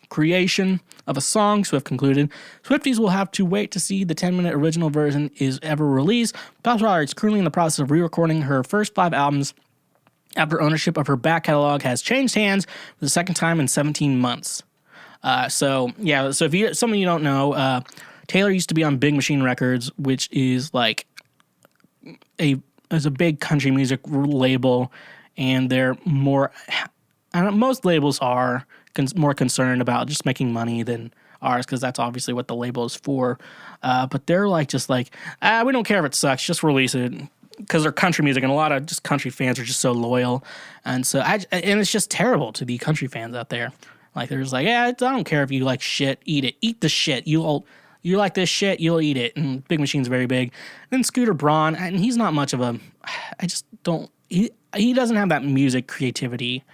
creation of a song, Swift concluded. Swifties will have to wait to see the 10-minute original version is ever released. Pop is currently in the process of re-recording her first 5 albums after ownership of her back catalog has changed hands for the second time in 17 months. So if some of you don't know, Taylor used to be on Big Machine Records, which is like a big country music label, and they're more. Most labels are more concerned about just making money than ours, because that's obviously what the label is for. But they're we don't care if it sucks, just release it. Because they're country music, and a lot of just country fans are just so loyal, and it's just terrible to be country fans out there. Like they're just like, yeah, I don't care if you like shit, eat it, eat the shit. You like this shit, you'll eat it. And Big Machine's very big. And then Scooter Braun, and he's not much of a. I just don't. He doesn't have that music creativity.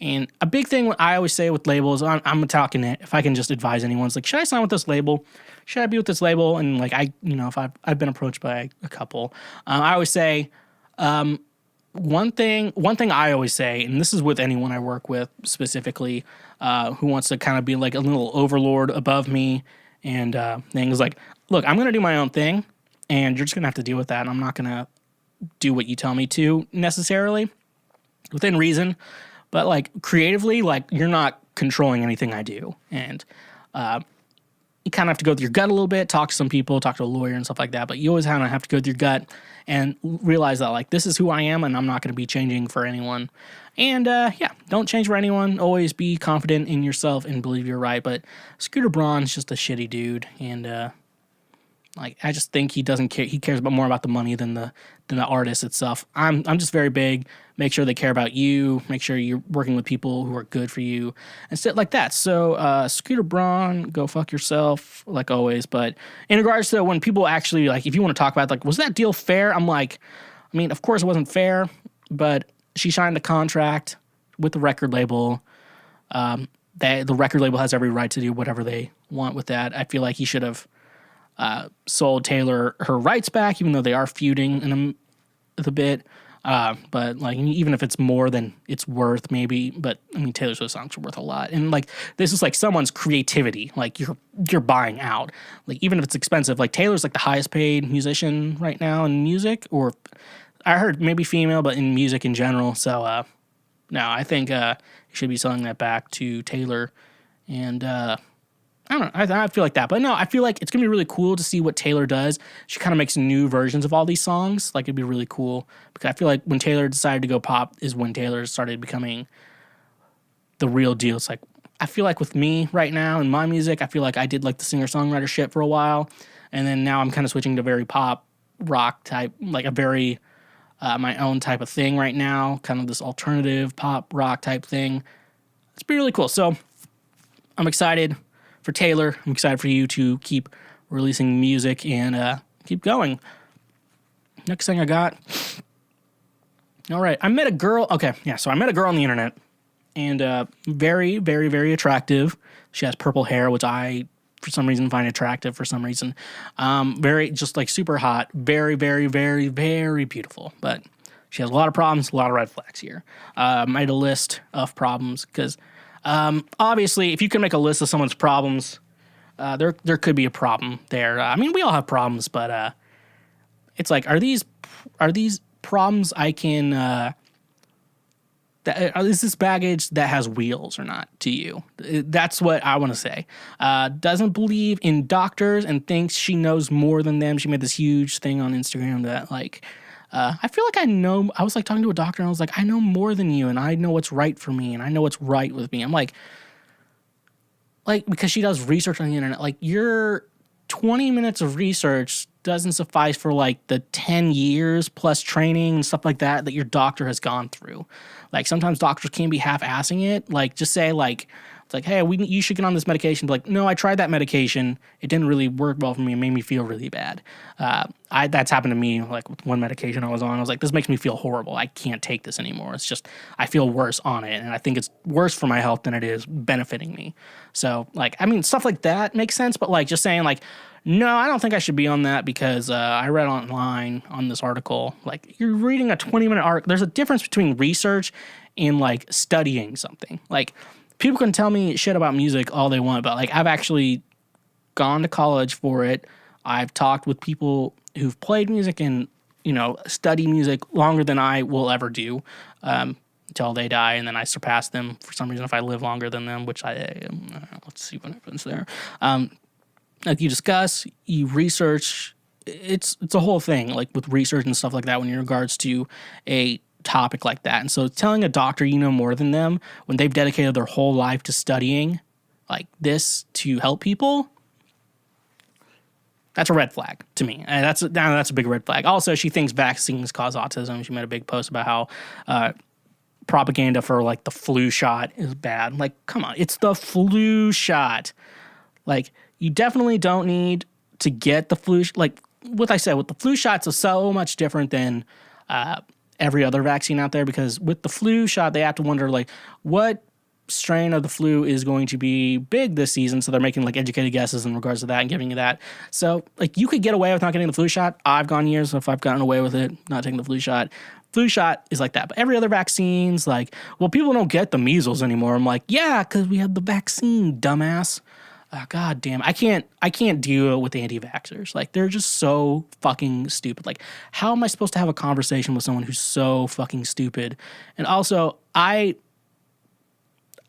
And a big thing I always say with labels, I'm talking it. If I can just advise anyone, it's like, should I sign with this label? Should I be with this label? And like if I've been approached by a couple, I always say, one thing I always say, and this is with anyone I work with specifically, who wants to kind of be like a little overlord above me, and things like, look, I'm gonna do my own thing, and you're just gonna have to deal with that. And I'm not gonna do what you tell me to necessarily, within reason. But, like, creatively, like, you're not controlling anything I do. And you kind of have to go with your gut a little bit, talk to some people, talk to a lawyer and stuff like that. But you always kind of have to go with your gut and realize that, like, this is who I am, and I'm not going to be changing for anyone. And, don't change for anyone. Always be confident in yourself and believe you're right. But Scooter Braun's just a shitty dude. And, I just think he doesn't care. He cares more about the money than the artist itself. I'm just very big. Make sure they care about you. Make sure you're working with people who are good for you and stuff like that. So Scooter Braun, go fuck yourself, like always. But in regards to when people actually, like, if you want to talk about, like, was that deal fair? I'm like, I mean, of course it wasn't fair, but she signed a contract with the record label. The record label has every right to do whatever they want with that. I feel like he should have sold Taylor her rights back, even though they are feuding in a bit. But like, even if it's more than it's worth, maybe. But I mean, Taylor Swift songs are worth a lot, and like, this is like someone's creativity. Like you're buying out. Like, even if it's expensive, like Taylor's like the highest paid musician right now in music, or I heard maybe female, but in music in general. So no, I think you should be selling that back to Taylor, and I don't know. I feel like that. But no, I feel like it's going to be really cool to see what Taylor does. She kind of makes new versions of all these songs. Like, it'd be really cool. Because I feel like when Taylor decided to go pop is when Taylor started becoming the real deal. It's like, I feel like with me right now in my music, I feel like I did like the singer-songwriter shit for a while. And then now I'm kind of switching to very pop rock type, like a very my own type of thing right now. Kind of this alternative pop rock type thing. It's pretty really cool. So I'm excited for Taylor. I'm excited for you to keep releasing music and keep going. Next thing I got. All right. I met a girl. Okay. Yeah. So I met a girl on the internet, and very, very, very attractive. She has purple hair, which I for some reason find attractive for some reason. Very, just like super hot, very, very, very, very beautiful. But she has a lot of problems, a lot of red flags here. I made a list of problems because obviously if you can make a list of someone's problems, there could be a problem there. I mean, we all have problems, but it's like, are these problems I can... is this baggage that has wheels or not to you? That's what I want to say. Doesn't believe in doctors and thinks she knows more than them. She made this huge thing on Instagram that like, I feel like I know, I was like talking to a doctor and I was like, I know more than you and I know what's right for me and I know what's right with me. I'm like, because she does research on the internet, like your 20 minutes of research doesn't suffice for like the 10 years plus training and stuff like that your doctor has gone through. Like sometimes doctors can be half-assing it. Like just say like, it's like, hey, you should get on this medication. But like, no, I tried that medication. It didn't really work well for me. It made me feel really bad. That's happened to me like with one medication I was on. I was like, this makes me feel horrible. I can't take this anymore. It's just, I feel worse on it. And I think it's worse for my health than it is benefiting me. So like, I mean, stuff like that makes sense. But like just saying like, no, I don't think I should be on that because I read online on this article, like you're reading a 20-minute article. There's a difference between research and like studying something. Like people can tell me shit about music all they want, but like I've actually gone to college for it. I've talked with people who've played music and, you know, study music longer than I will ever do until they die. And then I surpass them for some reason if I live longer than them, which let's see what happens there. Like you discuss, you research, it's a whole thing, like with research and stuff like that when in regards to a topic like that. And so telling a doctor you know more than them when they've dedicated their whole life to studying like this to help people, that's a red flag to me. And that's a big red flag. Also, she thinks vaccines cause autism. She made a big post about how propaganda for like the flu shot is bad. Like, come on, it's the flu shot. Like, you definitely don't need to get the flu. Like what I said, with the flu shots is so much different than every other vaccine out there because with the flu shot, they have to wonder like what strain of the flu is going to be big this season. So they're making like educated guesses in regards to that and giving you that. So like you could get away with not getting the flu shot. I've gone years if I've gotten away with it, not taking the flu shot. Flu shot is like that. But every other vaccine's like, well, people don't get the measles anymore. I'm like, yeah, because we have the vaccine, dumbass. God damn, I can't deal with anti-vaxxers. Like, they're just so fucking stupid. Like, how am I supposed to have a conversation with someone who's so fucking stupid? And also, I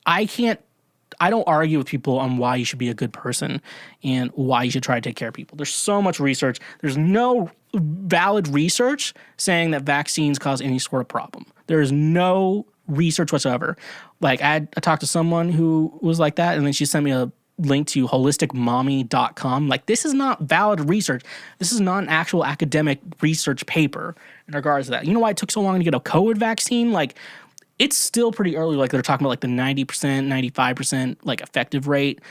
don't argue with people on why you should be a good person and why you should try to take care of people. There's so much research. There's no valid research saying that vaccines cause any sort of problem. There is no research whatsoever. Like, I talked to someone who was like that, and then she sent me a link to holisticmommy.com. Like, this is not valid research. This is not an actual academic research paper in regards to that. You know why it took so long to get a COVID vaccine? Like, it's still pretty early. Like, they're talking about like the 90%, 95% like effective rate.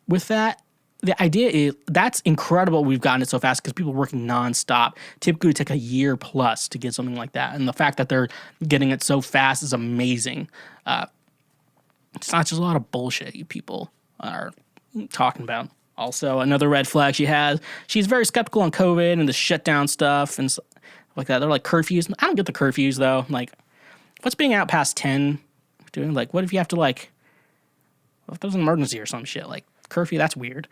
With that, the idea is that's incredible we've gotten it so fast because people are working nonstop. Typically, it would take a year plus to get something like that. And the fact that they're getting it so fast is amazing. It's not just a lot of bullshit you people are talking about. Also, another red flag she has, she's very skeptical on COVID and the shutdown stuff and stuff like that. They're like curfews. I don't get the curfews though. Like, what's being out past 10 doing? Like, what if you have to like, if there's an emergency or some shit? Like, curfew, that's weird.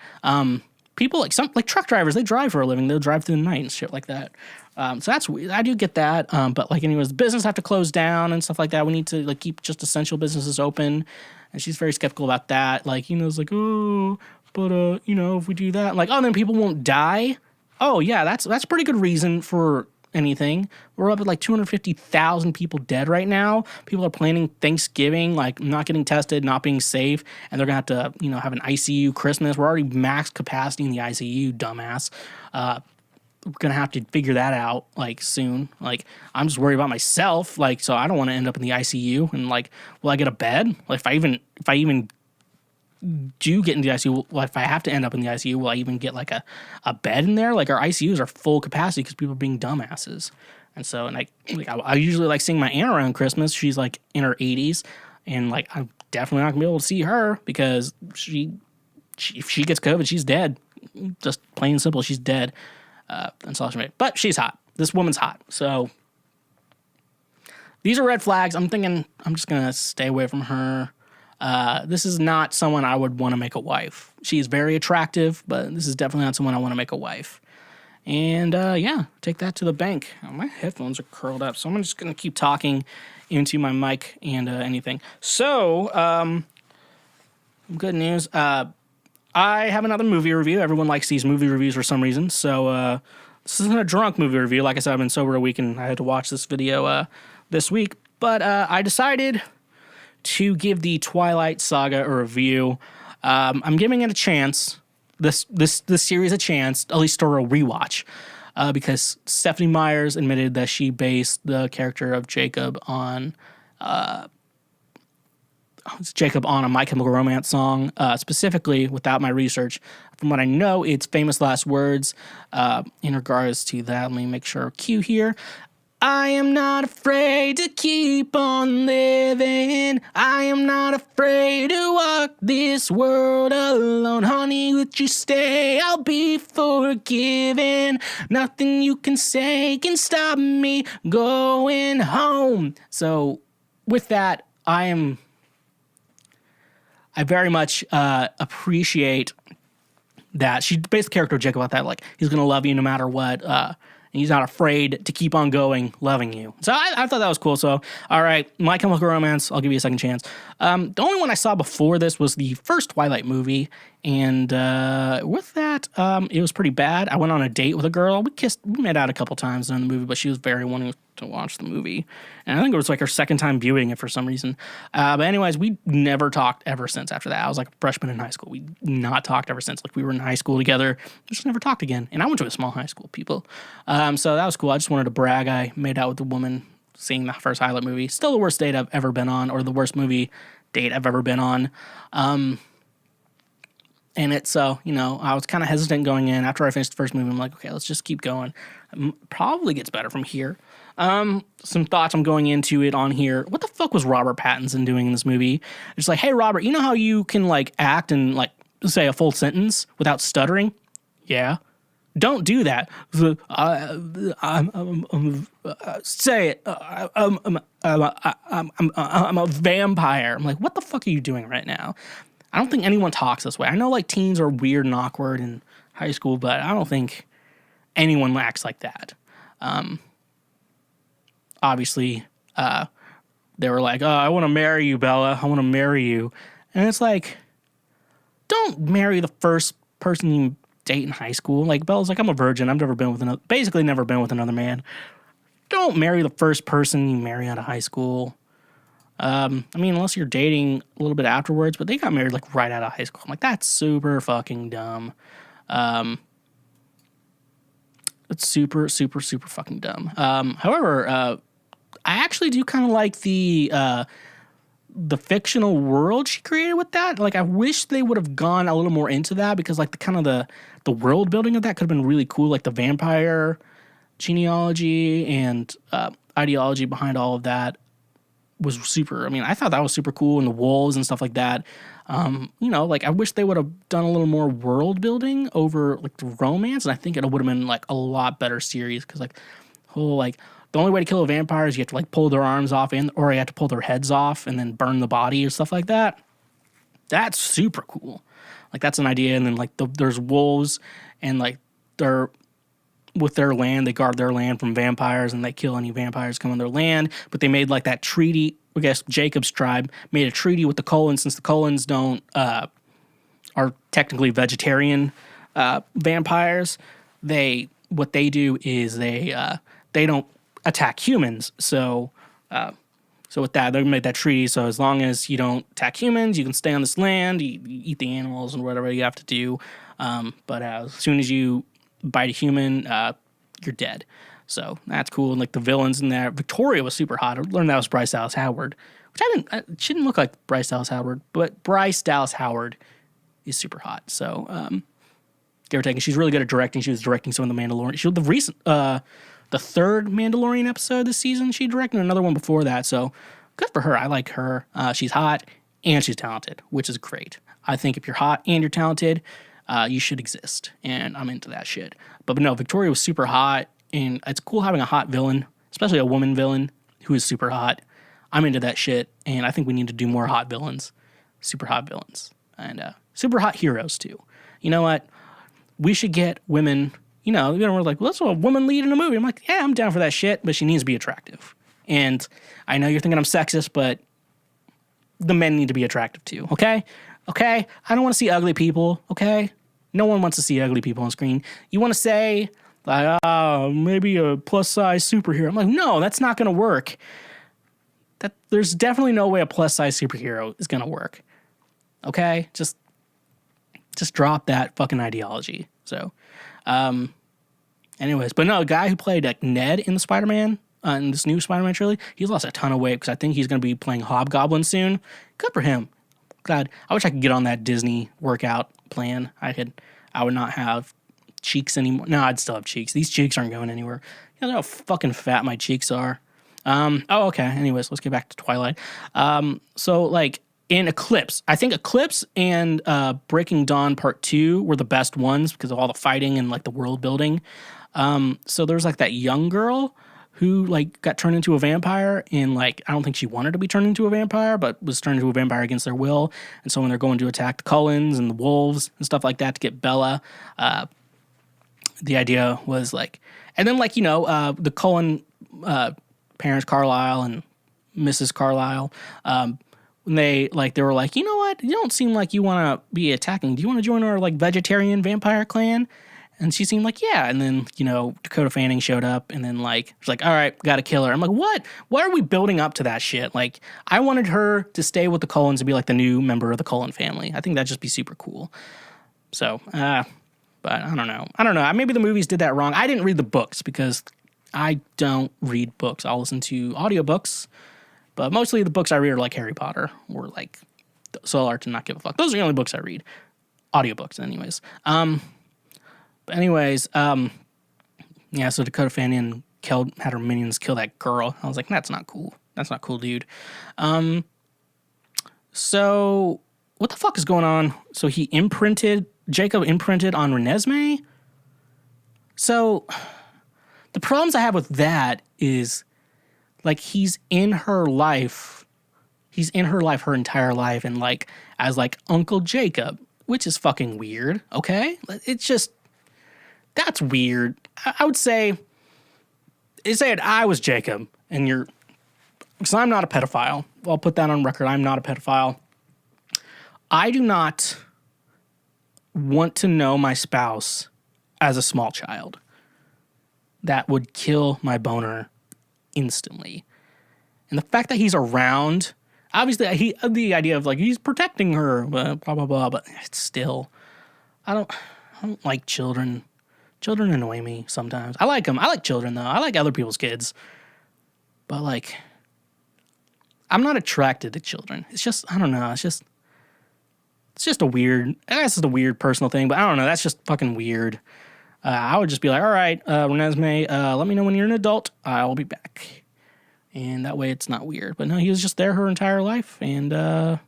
People like truck drivers, they drive for a living. They'll drive through the night and shit like that. So that's weird. I do get that. But like anyways, the business have to close down and stuff like that. We need to like keep just essential businesses open. And she's very skeptical about that. Like, it's like, oh, but if we do that, like, oh, then people won't die. Oh yeah, that's a pretty good reason for anything. We're up at like 250,000 people dead right now. People are planning Thanksgiving, like not getting tested, not being safe, and they're gonna have to, have an ICU Christmas. We're already max capacity in the ICU, dumbass. We're gonna have to figure that out like soon. Like, I'm just worried about myself. Like, so I don't want to end up in the ICU. And like, will I get a bed? Like, if I even do get into the ICU, well, if I have to end up in the ICU, will I even get like a bed in there? Like, our ICUs are full capacity because people are being dumbasses. And so, and I usually like seeing my aunt around Christmas. She's like in her 80s, and like I'm definitely not gonna be able to see her because she if she gets COVID, she's dead. Just plain and simple, she's dead. That's all she made. But she's hot. This woman's hot. So these are red flags. I'm thinking I'm just going to stay away from her. This is not someone I would want to make a wife. She's very attractive, but this is definitely not someone I want to make a wife. And yeah, take that to the bank. Oh, my headphones are curled up, so I'm just going to keep talking into my mic and anything. So, good news. I have another movie review. Everyone likes these movie reviews for some reason. So, this isn't a drunk movie review. Like I said, I've been sober a week and I had to watch this video this week. But I decided to give the Twilight Saga a review. I'm giving it a chance. This series a chance, at least for a rewatch, because Stephanie Meyers admitted that she based the character of Jacob on a My Chemical Romance song, specifically, without my research. From what I know, it's Famous Last Words. In regards to that, let me make sure cue here. I am not afraid to keep on living. I am not afraid to walk this world alone. Honey, would you stay? I'll be forgiven. Nothing you can say can stop me going home. So, with that, I very much appreciate that. She based the character of Jacob about that, like, he's going to love you no matter what. And he's not afraid to keep on going, loving you. So I thought that was cool. So, all right, My Chemical Romance, I'll give you a second chance. The only one I saw before this was the first Twilight movie. And with that, it was pretty bad. I went on a date with a girl. We made out a couple times in the movie, but she was very wanting to watch the movie. And I think it was like her second time viewing it for some reason. But anyways, we never talked ever since after that. I was like a freshman in high school. We not talked ever since. Like, we were in high school together. We just never talked again. And I went to a small high school, people. So that was cool. I just wanted to brag. I made out with a woman seeing the first Twilight movie. Still the worst date I've ever been on, or the worst movie date I've ever been on. And it's, I was kind of hesitant going in. After I finished the first movie, I'm like, okay, let's just keep going. Probably gets better from here. Some thoughts I'm going into it on here. What the fuck was Robert Pattinson doing in this movie? It's like, hey, Robert, you know how you can, like, act and, like, say a full sentence without stuttering? Yeah. Don't do that. Say it. I'm a vampire. I'm like, what the fuck are you doing right now? I don't think anyone talks this way. I know, like, teens are weird and awkward in high school, but I don't think anyone acts like that. Obviously, they were like, oh, I want to marry you, Bella. I want to marry you. And it's like, don't marry the first person you date in high school. Like, Bella's like, I'm a virgin. I've never been with another man. Don't marry the first person you marry out of high school. I mean, unless you're dating a little bit afterwards, but they got married, like, right out of high school. I'm like, that's super fucking dumb. It's super, super, super fucking dumb. However, I actually do kind of like the fictional world she created with that. Like, I wish they would have gone a little more into that, because, like, the world building of that could have been really cool. Like, the vampire genealogy and ideology behind all of that was super. I mean, I thought that was super cool, and the wolves and stuff like that. Like, I wish they would have done a little more world building over, like, the romance, and I think it would have been, like, a lot better series, because, like, the only way to kill a vampire is you have to, like, pull their arms off, or you have to pull their heads off and then burn the body or stuff like that. That's super cool. Like, that's an idea. And then, like, there's wolves, and, like, they're with their land, they guard their land from vampires, and they kill any vampires come on their land. But they made, like, that treaty. I guess Jacob's tribe made a treaty with the Cullens, since the Cullens are technically vegetarian vampires. What they do is they don't attack humans. So with that, they made that treaty. So as long as you don't attack humans, you can stay on this land. You eat the animals and whatever you have to do. But as soon as you bite a human, you're dead. So that's cool. And, like, the villains in there, Victoria was super hot. I learned that was Bryce Dallas Howard, which she didn't look like Bryce Dallas Howard, but Bryce Dallas Howard is super hot. So, give or take, she's really good at directing. She was directing some of the Mandalorian. She was the third Mandalorian episode this season. She directed another one before that. So good for her. I like her. She's hot and she's talented, which is great. I think if you're hot and you're talented, you should exist, and I'm into that shit. But no, Victoria was super hot, and it's cool having a hot villain, especially a woman villain who is super hot. I'm into that shit, and I think we need to do more hot villains, super hot villains, and super hot heroes too. You know what? We should get women. We're like, let's have a woman lead in a movie. I'm like, yeah, I'm down for that shit, but she needs to be attractive. And I know you're thinking I'm sexist, but the men need to be attractive too, okay? Okay? I don't want to see ugly people, okay? No one wants to see ugly people on screen. You want to say, like, maybe a plus-size superhero. I'm like, no, that's not going to work. There's definitely no way a plus-size superhero is going to work, okay? Just drop that fucking ideology. So, anyways, but no, a guy who played like Ned in the Spider-Man, in this new Spider-Man trilogy, he's lost a ton of weight because I think he's going to be playing Hobgoblin soon. Good for him. Glad. I wish I could get on that Disney workout plan. I would not have cheeks anymore. No, I'd still have cheeks. These cheeks aren't going anywhere. You know how fucking fat my cheeks are. Okay. Anyways, let's get back to Twilight. So like in Eclipse, I think Eclipse and Breaking Dawn Part 2 were the best ones because of all the fighting and like the world building. So there's like that young girl who like got turned into a vampire, and like I don't think she wanted to be turned into a vampire, but was turned into a vampire against their will. And so when they're going to attack the Cullens and the wolves and stuff like that to get Bella, the idea was like, and then like the Cullen parents, Carlisle and Mrs. Carlisle, when they were like, you know what, you don't seem like you want to be attacking. Do you want to join our like vegetarian vampire clan? And she seemed like, yeah. And then, Dakota Fanning showed up, and then like, she's like, all right, gotta kill her. I'm like, what? Why are we building up to that shit? Like, I wanted her to stay with the Cullens and be like the new member of the Cullen family. I think that'd just be super cool. So, but I don't know. Maybe the movies did that wrong. I didn't read the books because I don't read books. I'll listen to audiobooks, but mostly the books I read are like Harry Potter or like Soul Art and Not Give a Fuck. Those are the only books I read. Audiobooks, anyways. Yeah, so Dakota Fanning had her minions kill that girl. I was like, that's not cool. That's not cool, dude. So what the fuck is going on? So Jacob imprinted on Renesmee? So the problems I have with that is like he's in her life her entire life, and like as like Uncle Jacob, which is fucking weird, okay? It's just, that's weird. I would say I was Jacob, and because I'm not a pedophile. I'll put that on record. I'm not a pedophile. I do not want to know my spouse as a small child. That would kill my boner instantly. And the fact that he's around, obviously, the idea of like he's protecting her, blah blah blah. But it's still, I don't like children. Children annoy me sometimes. I like them. I like children though. I like other people's kids, but like, I'm not attracted to children. It's just, I don't know. It's just a weird. I guess it's a weird personal thing, but I don't know. That's just fucking weird. I would just be like, all right, Renesmee, let me know when you're an adult. I'll be back. And that way it's not weird. But no, he was just there her entire life. And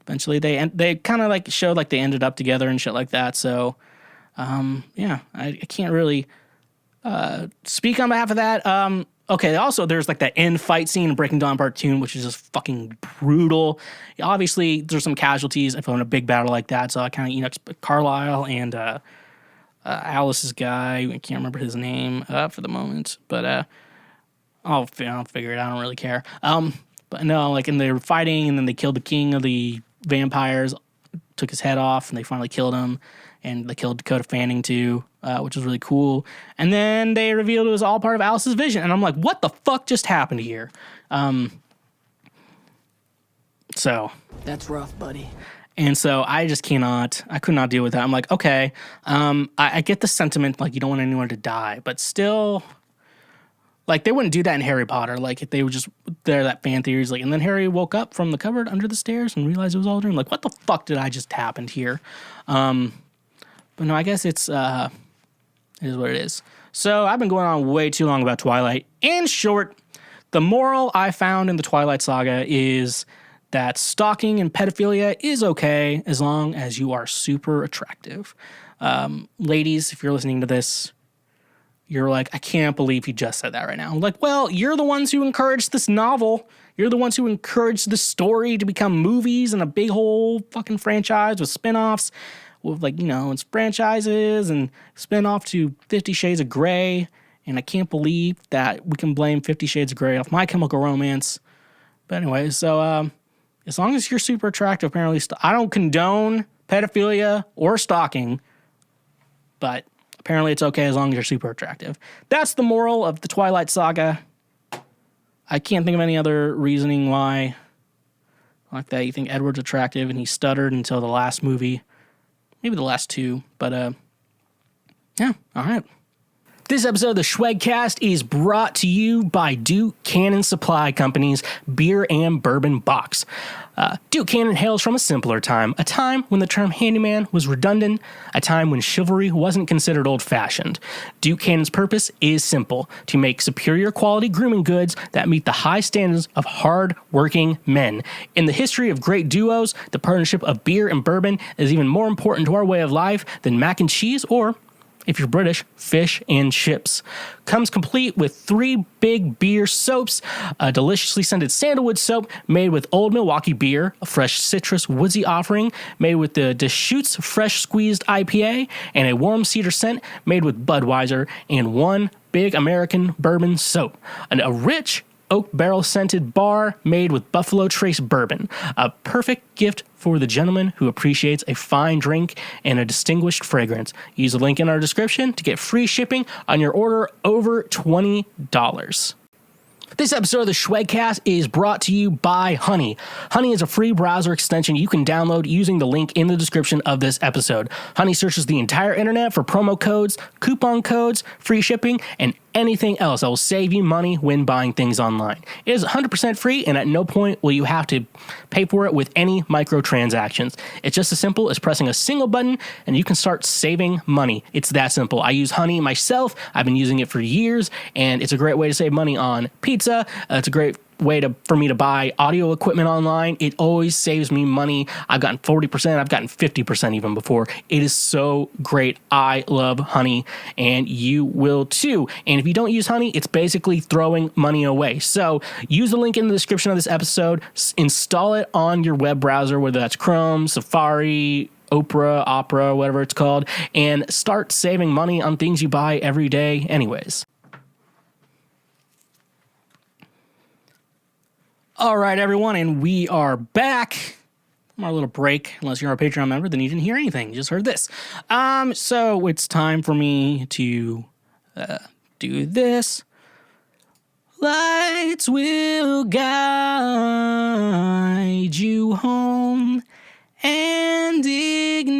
eventually they kind of like showed like they ended up together and shit like that. So, yeah, I can't really speak on behalf of that. Okay, also there's like that end fight scene in Breaking Dawn Part 2, which is just fucking brutal. Obviously, there's some casualties if I'm in a big battle like that. So I kind of, expect Carlisle and Alice's guy, I can't remember his name for the moment, but I'll figure it out. I don't really care. But no, like, and they were fighting, and then they killed the king of the vampires, took his head off, and they finally killed him. And they killed Dakota Fanning too, which was really cool. And then they revealed it was all part of Alice's vision. And I'm like, what the fuck just happened here? So that's rough, buddy. And so I could not deal with that. I'm like, okay, I get the sentiment, like you don't want anyone to die, but still, like they wouldn't do that in Harry Potter. Like if they were just that fan theories, like, and then Harry woke up from the cupboard under the stairs and realized it was all a dream. Like, what the fuck did I just happened here? But no, I guess it is what it is. So I've been going on way too long about Twilight. In short, the moral I found in the Twilight Saga is that stalking and pedophilia is okay as long as you are super attractive. Ladies, if you're listening to this, you're like, I can't believe you just said that right now. I'm like, well, you're the ones who encouraged this novel. You're the ones who encouraged this story to become movies and a big whole fucking franchise with spinoffs, with it's franchises and spinoff to 50 Shades of Grey. And I can't believe that we can blame 50 Shades of Grey off My Chemical Romance. But anyway, so as long as you're super attractive, apparently, I don't condone pedophilia or stalking, but apparently it's okay as long as you're super attractive. That's the moral of the Twilight Saga. I can't think of any other reasoning why, like that, you think Edward's attractive and he stuttered until the last movie. Maybe the last two, but yeah, all right. This episode of the Schwegcast is brought to you by Duke Cannon Supply Company's Beer and Bourbon Box. Duke Cannon hails from a simpler time, a time when the term handyman was redundant, a time when chivalry wasn't considered old-fashioned. Duke Cannon's purpose is simple, to make superior quality grooming goods that meet the high standards of hard-working men. In the history of great duos, the partnership of beer and bourbon is even more important to our way of life than mac and cheese or, if you're British, fish and chips. Comes complete with 3 big beer soaps, a deliciously scented sandalwood soap made with Old Milwaukee beer, a fresh citrus woodsy offering made with the Deschutes Fresh Squeezed IPA, and a warm cedar scent made with Budweiser, and 1 big American bourbon soap. And a rich oak barrel scented bar made with Buffalo Trace bourbon. A perfect gift for the gentleman who appreciates a fine drink and a distinguished fragrance. Use the link in our description to get free shipping on your order over $20. This episode of the Schwegcast is brought to you by Honey. Honey is a free browser extension you can download using the link in the description of this episode. Honey searches the entire internet for promo codes, coupon codes, free shipping, and anything else that will save you money when buying things online. It is 100% free, and at no point will you have to pay for it with any microtransactions. It's just as simple as pressing a single button, and you can start saving money. It's that simple. I use Honey myself. I've been using it for years, and it's a great way to save money on pizza. It's a great way for me to buy audio equipment online. It always saves me money. I've gotten 40%. I've gotten 50% even before. It is so great. I love Honey, and you will too. And if you don't use Honey, it's basically throwing money away. So use the link in the description of this episode. Install it on your web browser, whether that's Chrome, Safari, Opera, whatever it's called, and start saving money on things you buy every day anyways. All right, everyone, and we are back from our little break. Unless you're a Patreon member, then you didn't hear anything. You just heard this. So it's time for me to do this. Lights will guide you home and ignite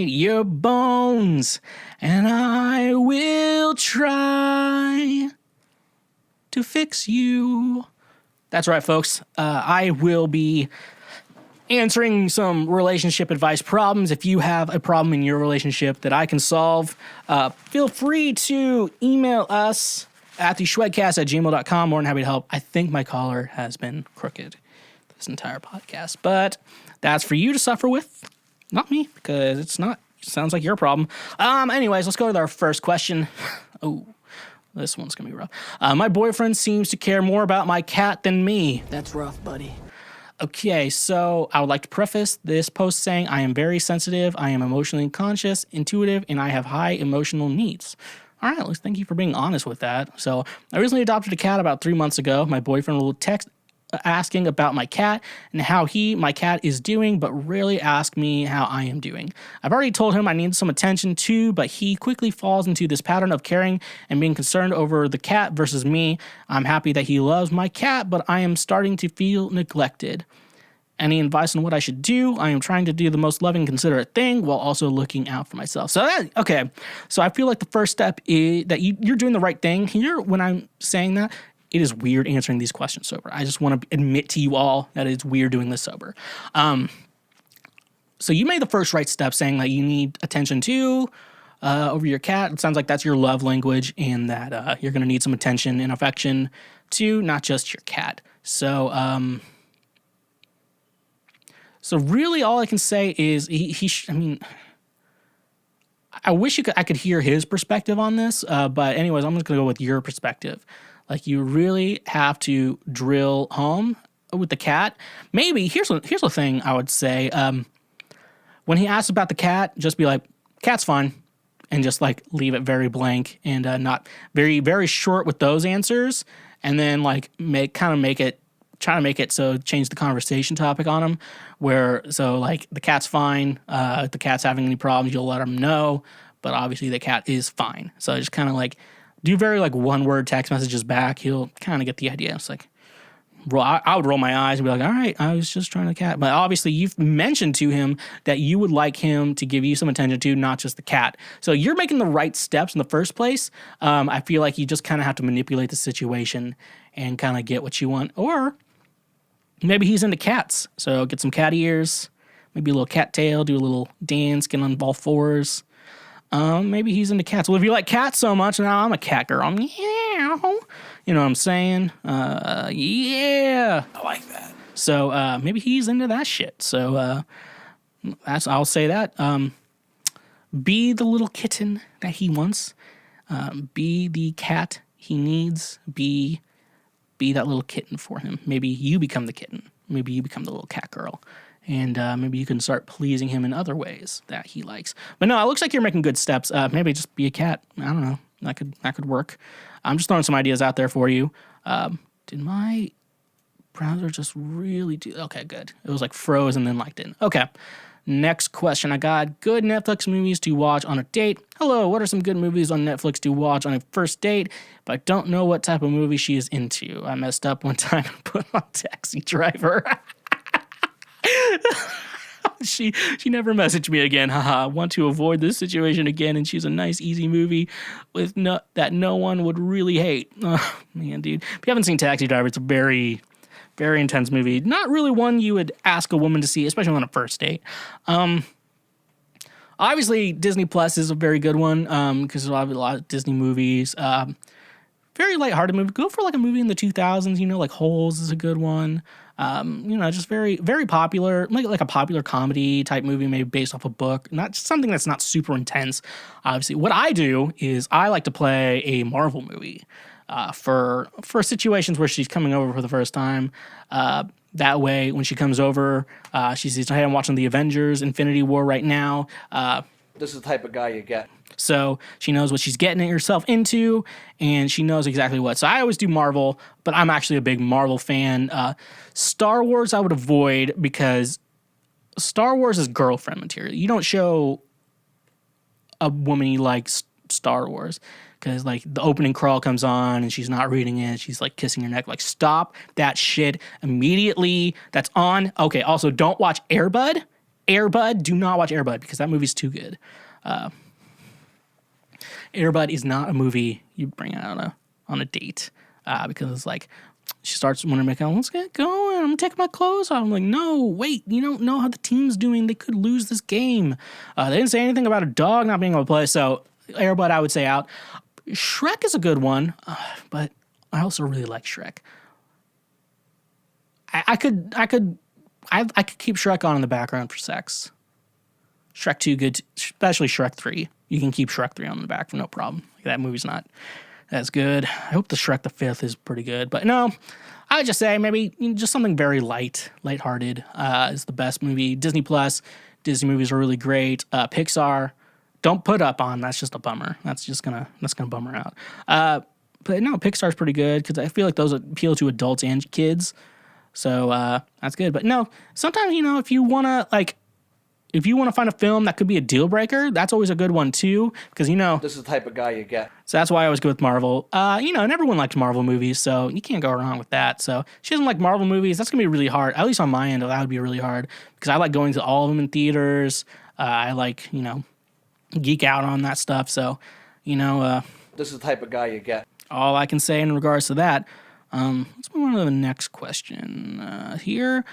your bones, and I will try to fix you. That's right, folks. I will be answering some relationship advice problems. If you have a problem in your relationship that I can solve, feel free to email us at theschwegcast@gmail.com. More than happy to help. I think my collar has been crooked this entire podcast, but that's for you to suffer with, not me, because it sounds like your problem. Anyways, let's go with our first question. Oh, this one's going to be rough. My boyfriend seems to care more about my cat than me. That's rough, buddy. Okay, so I would like to preface this post saying I am very sensitive, I am emotionally conscious, intuitive, and I have high emotional needs. All right, Liz, thank you for being honest with that. So I recently adopted a cat about 3 months ago. My boyfriend will text asking about my cat and how my cat is doing, but rarely ask me how I am doing. I've already told him I need some attention too, but he quickly falls into this pattern of caring and being concerned over the cat versus me. I'm happy that he loves my cat, but I am starting to feel neglected. Any advice on what I should do? I am trying to do the most loving, considerate thing while also looking out for myself. So, okay. So I feel like the first step is that you're doing the right thing here. When I'm saying that, it is weird answering these questions sober. I just want to admit to you all that it's weird doing this sober. So you made the first right step saying that you need attention to over your cat. It sounds like that's your love language and that you're going to need some attention and affection to not just your cat. So, so really all I can say is I mean, I wish I could hear his perspective on this, but anyways, I'm just going to go with your perspective. Like, you really have to drill home with the cat. Maybe, here's the thing I would say. When he asks about the cat, just be like, cat's fine. And just, like, leave it very blank and not very, very short with those answers. And then, like, try to make it so change the conversation topic on him. So, like, the cat's fine. If the cat's having any problems, you'll let him know. But obviously the cat is fine. So just kind of, like, do very, like, one-word text messages back. He'll kind of get the idea. It's like, I would roll my eyes and be like, all right, I was just trying to cat. But obviously you've mentioned to him that you would like him to give you some attention to, not just the cat. So you're making the right steps in the first place. I feel like you just kind of have to manipulate the situation and kind of get what you want. Or maybe he's into cats. So get some cat ears, maybe a little cat tail, do a little dance, get on all fours. Maybe he's into cats. Well, if you like cats so much, now I'm a cat girl. Meow. You know what I'm saying? Yeah. I like that. So maybe he's into that shit. So I'll say that. Be the little kitten that he wants. Be the cat he needs. Be that little kitten for him. Maybe you become the kitten. Maybe you become the little cat girl. And maybe you can start pleasing him in other ways that he likes. But no, it looks like you're making good steps. Maybe just be a cat. I don't know. That could work. I'm just throwing some ideas out there for you. Did my browser just really do? Okay, good. It was like froze and then like didn't. Okay. Next question I got. Good Netflix movies to watch on a date. Hello, what are some good movies on Netflix to watch on a first date? But I don't know what type of movie she is into. I messed up one time and put on Taxi Driver. She never messaged me again. Haha. Want to avoid this situation again, and she's a nice, easy movie with that no one would really hate. Oh, man, dude. If you haven't seen Taxi Driver, it's a very, very intense movie. Not really one you would ask a woman to see, especially on a first date. Obviously, Disney Plus is a very good one because there's a lot of Disney movies. Very lighthearted movie. Go for like a movie in the 2000s, like Holes is a good one. Just very, very popular, like a popular comedy type movie, maybe based off a book. Not just something that's not super intense. Obviously, what I do is I like to play a Marvel movie for situations where she's coming over for the first time. That way, when she comes over, she says, "Hey, I'm watching the Avengers: Infinity War right now." This is the type of guy you get. So she knows what she's getting herself into, and she knows exactly what. So I always do Marvel, but I'm actually a big Marvel fan. Star Wars I would avoid because Star Wars is girlfriend material. You don't show a woman you like Star Wars because, like, the opening crawl comes on and she's not reading it. She's, like, kissing your neck. Like, stop that shit immediately. That's on. Okay, also, don't watch Air Bud. Air Bud, do not watch Air Bud because that movie's too good. Air Bud is not a movie you bring out on a date because it's like she starts wondering, like, let's get going. I'm going to take my clothes off. I'm like, no, wait, you don't know how the team's doing. They could lose this game. They didn't say anything about a dog not being able to play, so Air Bud I would say out. Shrek is a good one, but I also really like Shrek. I could keep Shrek on in the background for sex. Shrek 2 good, especially Shrek 3. You can keep Shrek 3 on the back for no problem. That movie's not as good. I hope the Shrek the 5th is pretty good. But no, I would just say maybe just something very lighthearted is the best movie. Disney Plus, Disney movies are really great. Pixar, don't put up on. That's just a bummer. That's gonna bum her out. But no, Pixar's pretty good because I feel like those appeal to adults and kids. So that's good. But no, sometimes, if you want to find a film that could be a deal breaker, that's always a good one too, because This is the type of guy you get. So that's why I always go with Marvel. And everyone likes Marvel movies, so you can't go wrong with that. So if she doesn't like Marvel movies, that's gonna be really hard. At least on my end, that would be really hard because I like going to all of them in theaters. I like geek out on that stuff. So This is the type of guy you get. All I can say in regards to that. Let's move on to the next question here.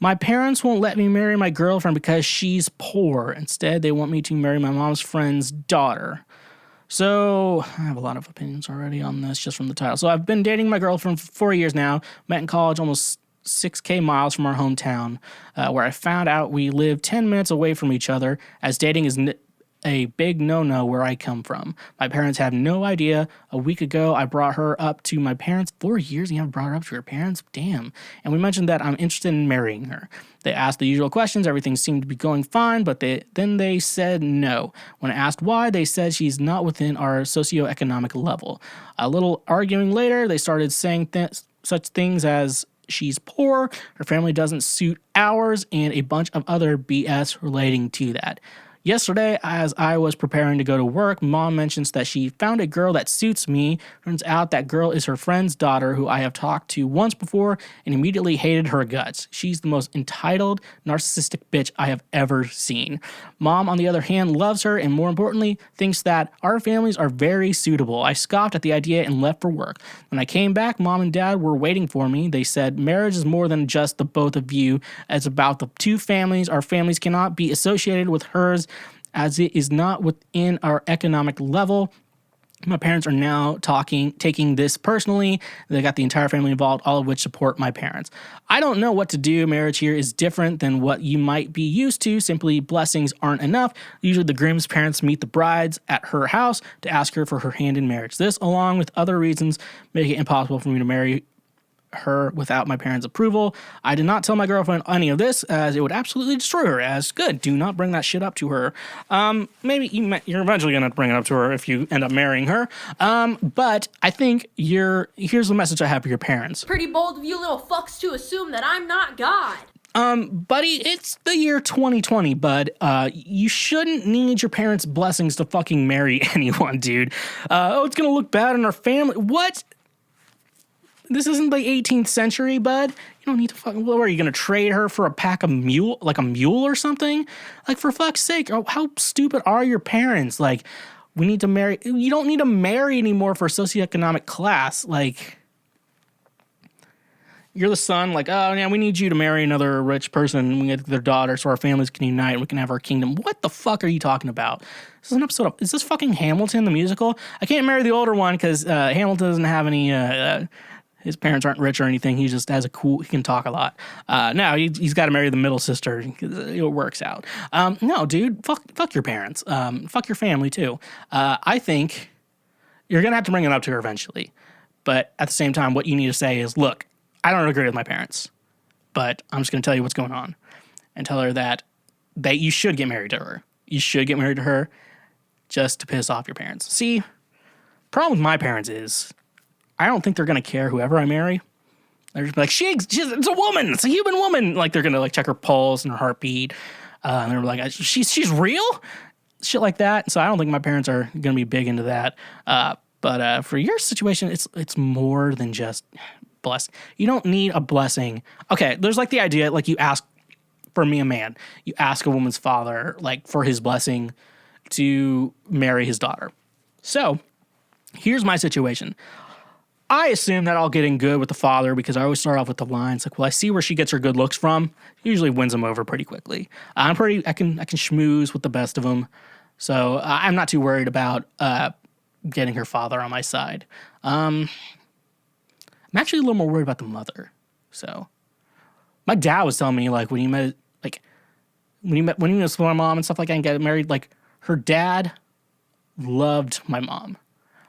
My parents won't let me marry my girlfriend because she's poor. Instead, they want me to marry my mom's friend's daughter. So I have a lot of opinions already on this just from the title. So I've been dating my girlfriend for 4 years now. Met in college almost 6K miles from our hometown, where I found out we live 10 minutes away from each other, as dating is a big no-no where I come from. My parents have no idea. A week ago, I brought her up to my parents. 4 years, you haven't brought her up to your parents? Damn. And we mentioned that I'm interested in marrying her. They asked the usual questions. Everything seemed to be going fine, but then they said no. When I asked why, they said she's not within our socioeconomic level. A little arguing later, they started saying such things as she's poor, her family doesn't suit ours, and a bunch of other BS relating to that. Yesterday, as I was preparing to go to work, Mom mentions that she found a girl that suits me. Turns out that girl is her friend's daughter, who I have talked to once before and immediately hated her guts. She's the most entitled, narcissistic bitch I have ever seen. Mom, on the other hand, loves her and, more importantly, thinks that our families are very suitable. I scoffed at the idea and left for work. When I came back, Mom and Dad were waiting for me. They said marriage is more than just the both of you. It's about the two families. Our families cannot be associated with hers, as it is not within our economic level. My parents are now taking this personally. They got the entire family involved, all of which support my parents. I don't know what to do. Marriage here is different than what you might be used to. Simply blessings aren't enough. Usually the groom's parents meet the brides at her house to ask her for her hand in marriage. This, along with other reasons, make it impossible for me to marry her without my parents' approval. I did not tell my girlfriend any of this, as it would absolutely destroy her. As good, do not bring that shit up to her. Maybe you're eventually gonna bring it up to her if you end up marrying her. But I think here's the message I have for your parents. Pretty bold of you little fucks to assume that I'm not God. Buddy, it's the year 2020, bud. You shouldn't need your parents' blessings to fucking marry anyone, dude. It's gonna look bad on our family. What? This isn't the 18th century, bud. You don't need to fucking... What, are you going to trade her for a pack of mule... Like a mule or something? Like, for fuck's sake, how stupid are your parents? Like, we need to marry... You don't need to marry anymore for socioeconomic class. Like, you're the son. Like, oh, yeah, we need you to marry another rich person. We get their daughter so our families can unite and we can have our kingdom. What the fuck are you talking about? This is an episode of... Is this fucking Hamilton, the musical? I can't marry the older one because Hamilton doesn't have any... His parents aren't rich or anything. He just has he can talk a lot. No, he's got to marry the middle sister. It works out. No, dude, fuck your parents. Fuck your family too. I think you're going to have to bring it up to her eventually. But at the same time, what you need to say is, look, I don't agree with my parents, but I'm just going to tell you what's going on. And tell her that you should get married to her. You should get married to her just to piss off your parents. See, problem with my parents is... I don't think they're going to care whoever I marry. They're just like, it's a woman. It's a human woman. Like, they're going to, like, check her pulse and her heartbeat. And they're like, she's real? Shit like that. So I don't think my parents are going to be big into that. But for your situation, it's more than just blessing. You don't need a blessing. Okay, there's, like, the idea, like, you ask, for me, a man, you ask a woman's father, like, for his blessing to marry his daughter. So here's my situation. I assume that I'll get in good with the father because I always start off with the lines like, well, I see where she gets her good looks from. Usually wins them over pretty quickly. I can schmooze with the best of them. So I'm not too worried about getting her father on my side. I'm actually a little more worried about the mother. So my dad was telling me, like, when he met my mom and stuff like that and got married, like, her dad loved my mom.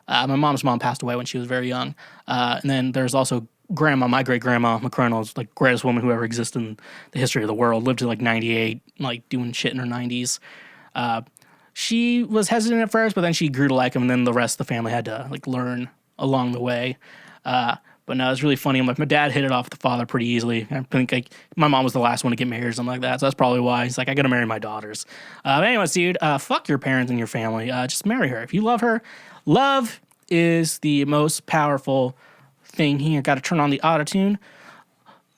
My mom's mom passed away when she was very young. And then there's also grandma, my great-grandma, McCronnell's, like, greatest woman who ever existed in the history of the world, lived to, like, 98, like, doing shit in her 90s. She was hesitant at first, but then she grew to like him, and then the rest of the family had to, like, learn along the way. But no, it's really funny. I'm like, my dad hit it off with the father pretty easily. I think, like, my mom was the last one to get married or something like that, so that's probably why. He's like, I gotta marry my daughters. But anyways, dude, fuck your parents and your family. Just marry her. If you love her, love is the most powerful thing here. Got to turn on the auto-tune.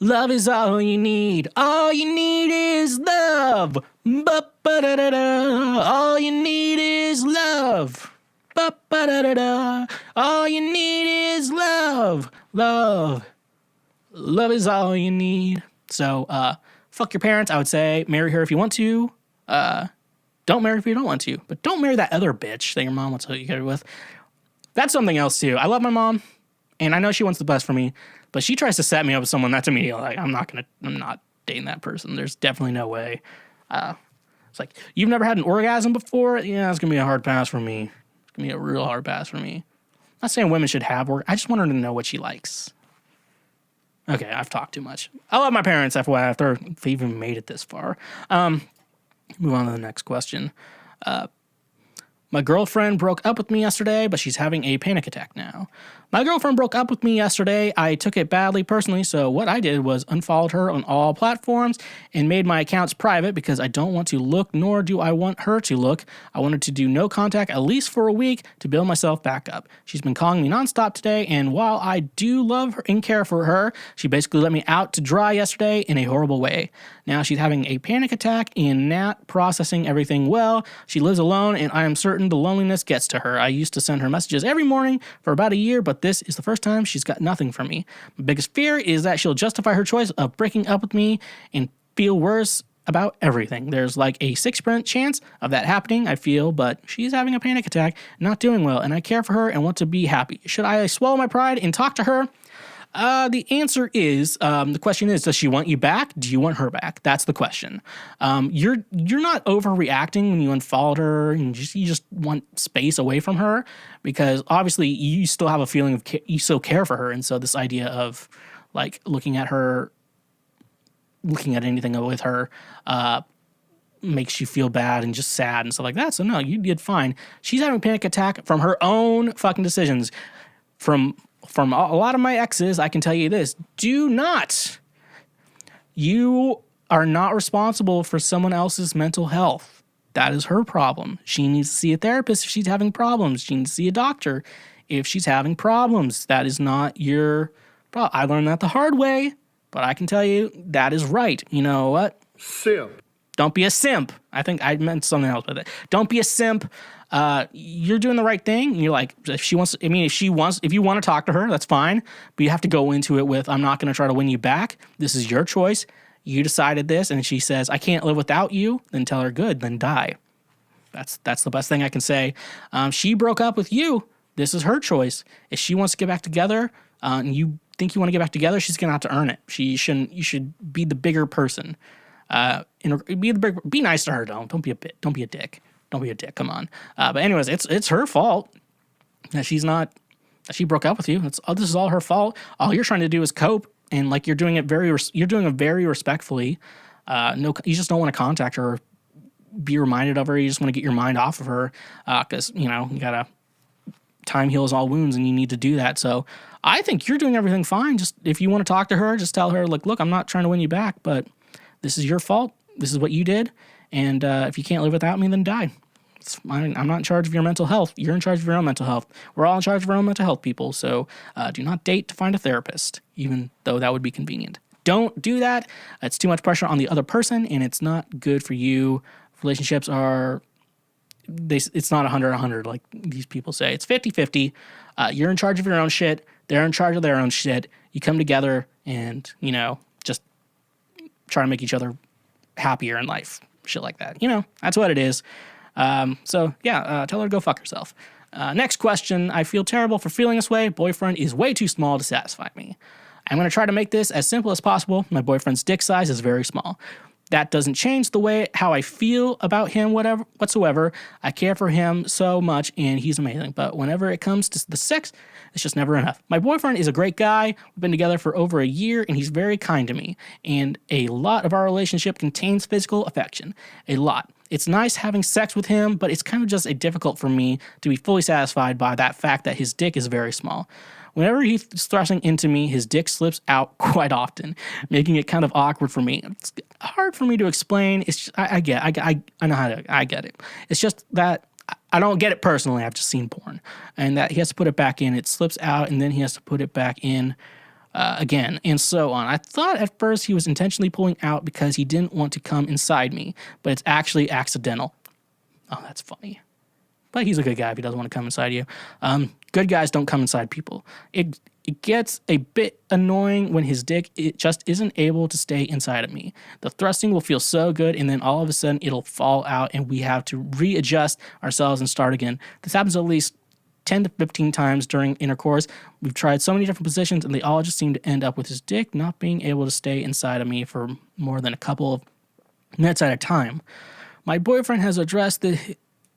Love is all you need. All you need is love. Ba-ba-da-da-da. All you need is love. Ba-ba-da-da-da. All you need is love. Love. Love is all you need. So, fuck your parents. I would say marry her if you want to. Don't marry if you don't want to, but don't marry that other bitch that your mom wants to get her with. That's something else too. I love my mom, and I know she wants the best for me, but she tries to set me up with someone that's immediately like, I'm not dating that person. There's definitely no way. It's like, you've never had an orgasm before? Yeah, it's going to be a hard pass for me. It's going to be a real hard pass for me. I'm not saying women should have I just want her to know what she likes. Okay, I've talked too much. I love my parents, FYI, after they even made it this far. Move on to the next question. My girlfriend broke up with me yesterday, but she's having a panic attack now. My girlfriend broke up with me yesterday. I took it badly personally, so what I did was unfollowed her on all platforms and made my accounts private because I don't want to look, nor do I want her to look. I wanted to do no contact at least for a week to build myself back up. She's been calling me nonstop today, and while I do love her and care for her, she basically let me out to dry yesterday in a horrible way. Now she's having a panic attack and not processing everything well. She lives alone, and I am certain the loneliness gets to her. I used to send her messages every morning for about a year, but this is the first time she's got nothing from me. My biggest fear is that she'll justify her choice of breaking up with me and feel worse about everything. There's like a 6% chance of that happening, I feel, but she's having a panic attack, not doing well, and I care for her and want to be happy. Should I swallow my pride and talk to her? The answer is, the question is, does she want you back? Do you want her back? That's the question. You're not overreacting when you unfollowed her and you just want space away from her, because obviously you still have a feeling of you still care for her. And so this idea of like looking at anything with her, makes you feel bad and just sad and stuff like that. So no, you did fine. She's having a panic attack from her own fucking decisions. From a lot of my exes, I can tell you this: you are not responsible for someone else's mental health. That is her problem. She needs to see a therapist if she's having problems. She needs to see a doctor if she's having problems. That is not your problem. I learned that the hard way, but I can tell you that is right. You know what? Simp. Don't be a simp. I think I meant something else with it. Don't be a simp. You're doing the right thing. You're like, if you want to talk to her, that's fine. But you have to go into it with, I'm not going to try to win you back. This is your choice. You decided this. And she says, I can't live without you. Then tell her, good, then die. That's the best thing I can say. She broke up with you. This is her choice. If she wants to get back together, and you think you want to get back together, she's going to have to earn it. You should be the bigger person. Be nice to her. Don't be a dick. Don't be a dick. Come on. But anyways, it's her fault that she broke up with you. This is all her fault. All you're trying to do is cope, and like you're doing it very respectfully. You just don't want to contact her, or be reminded of her. You just want to get your mind off of her, because you gotta time heals all wounds, and you need to do that. So I think you're doing everything fine. Just if you want to talk to her, just tell her like, look, I'm not trying to win you back, but this is your fault. This is what you did. And if you can't live without me, then die. I'm not in charge of your mental health. You're in charge of your own mental health. We're all in charge of our own mental health, people. So do not date to find a therapist, even though that would be convenient. Don't do that. It's too much pressure on the other person, and it's not good for you. Relationships it's not 100-100 like these people say. It's 50-50. You're in charge of your own shit. They're in charge of their own shit. You come together and, just try to make each other happier in life. Shit like that. That's what it is. Tell her to go fuck herself. Next question. I feel terrible for feeling this way. Boyfriend is way too small to satisfy me. I'm going to try to make this as simple as possible. My boyfriend's dick size is very small. That doesn't change the way how I feel about him whatsoever. I care for him so much, and he's amazing. But whenever it comes to the sex, it's just never enough. My boyfriend is a great guy. We've been together for over a year, and he's very kind to me. And a lot of our relationship contains physical affection. A lot. It's nice having sex with him, but it's kind of just difficult for me to be fully satisfied by that fact that his dick is very small. Whenever he's thrusting into me, his dick slips out quite often, making it kind of awkward for me. It's hard for me to explain. It's just, I get it. It's just that I don't get it personally. I've just seen porn, and that he has to put it back in. It slips out, and then he has to put it back in again, and so on. I thought at first he was intentionally pulling out because he didn't want to come inside me, but it's actually accidental. Oh, that's funny. but he's a good guy if he doesn't want to come inside you. Good guys don't come inside people. It gets a bit annoying when his dick it just isn't able to stay inside of me. The thrusting will feel so good, and then all of a sudden it'll fall out, and we have to readjust ourselves and start again. This happens at least 10 to 15 times during intercourse. We've tried so many different positions, and they all just seem to end up with his dick not being able to stay inside of me for more than a couple of minutes at a time. My boyfriend has addressed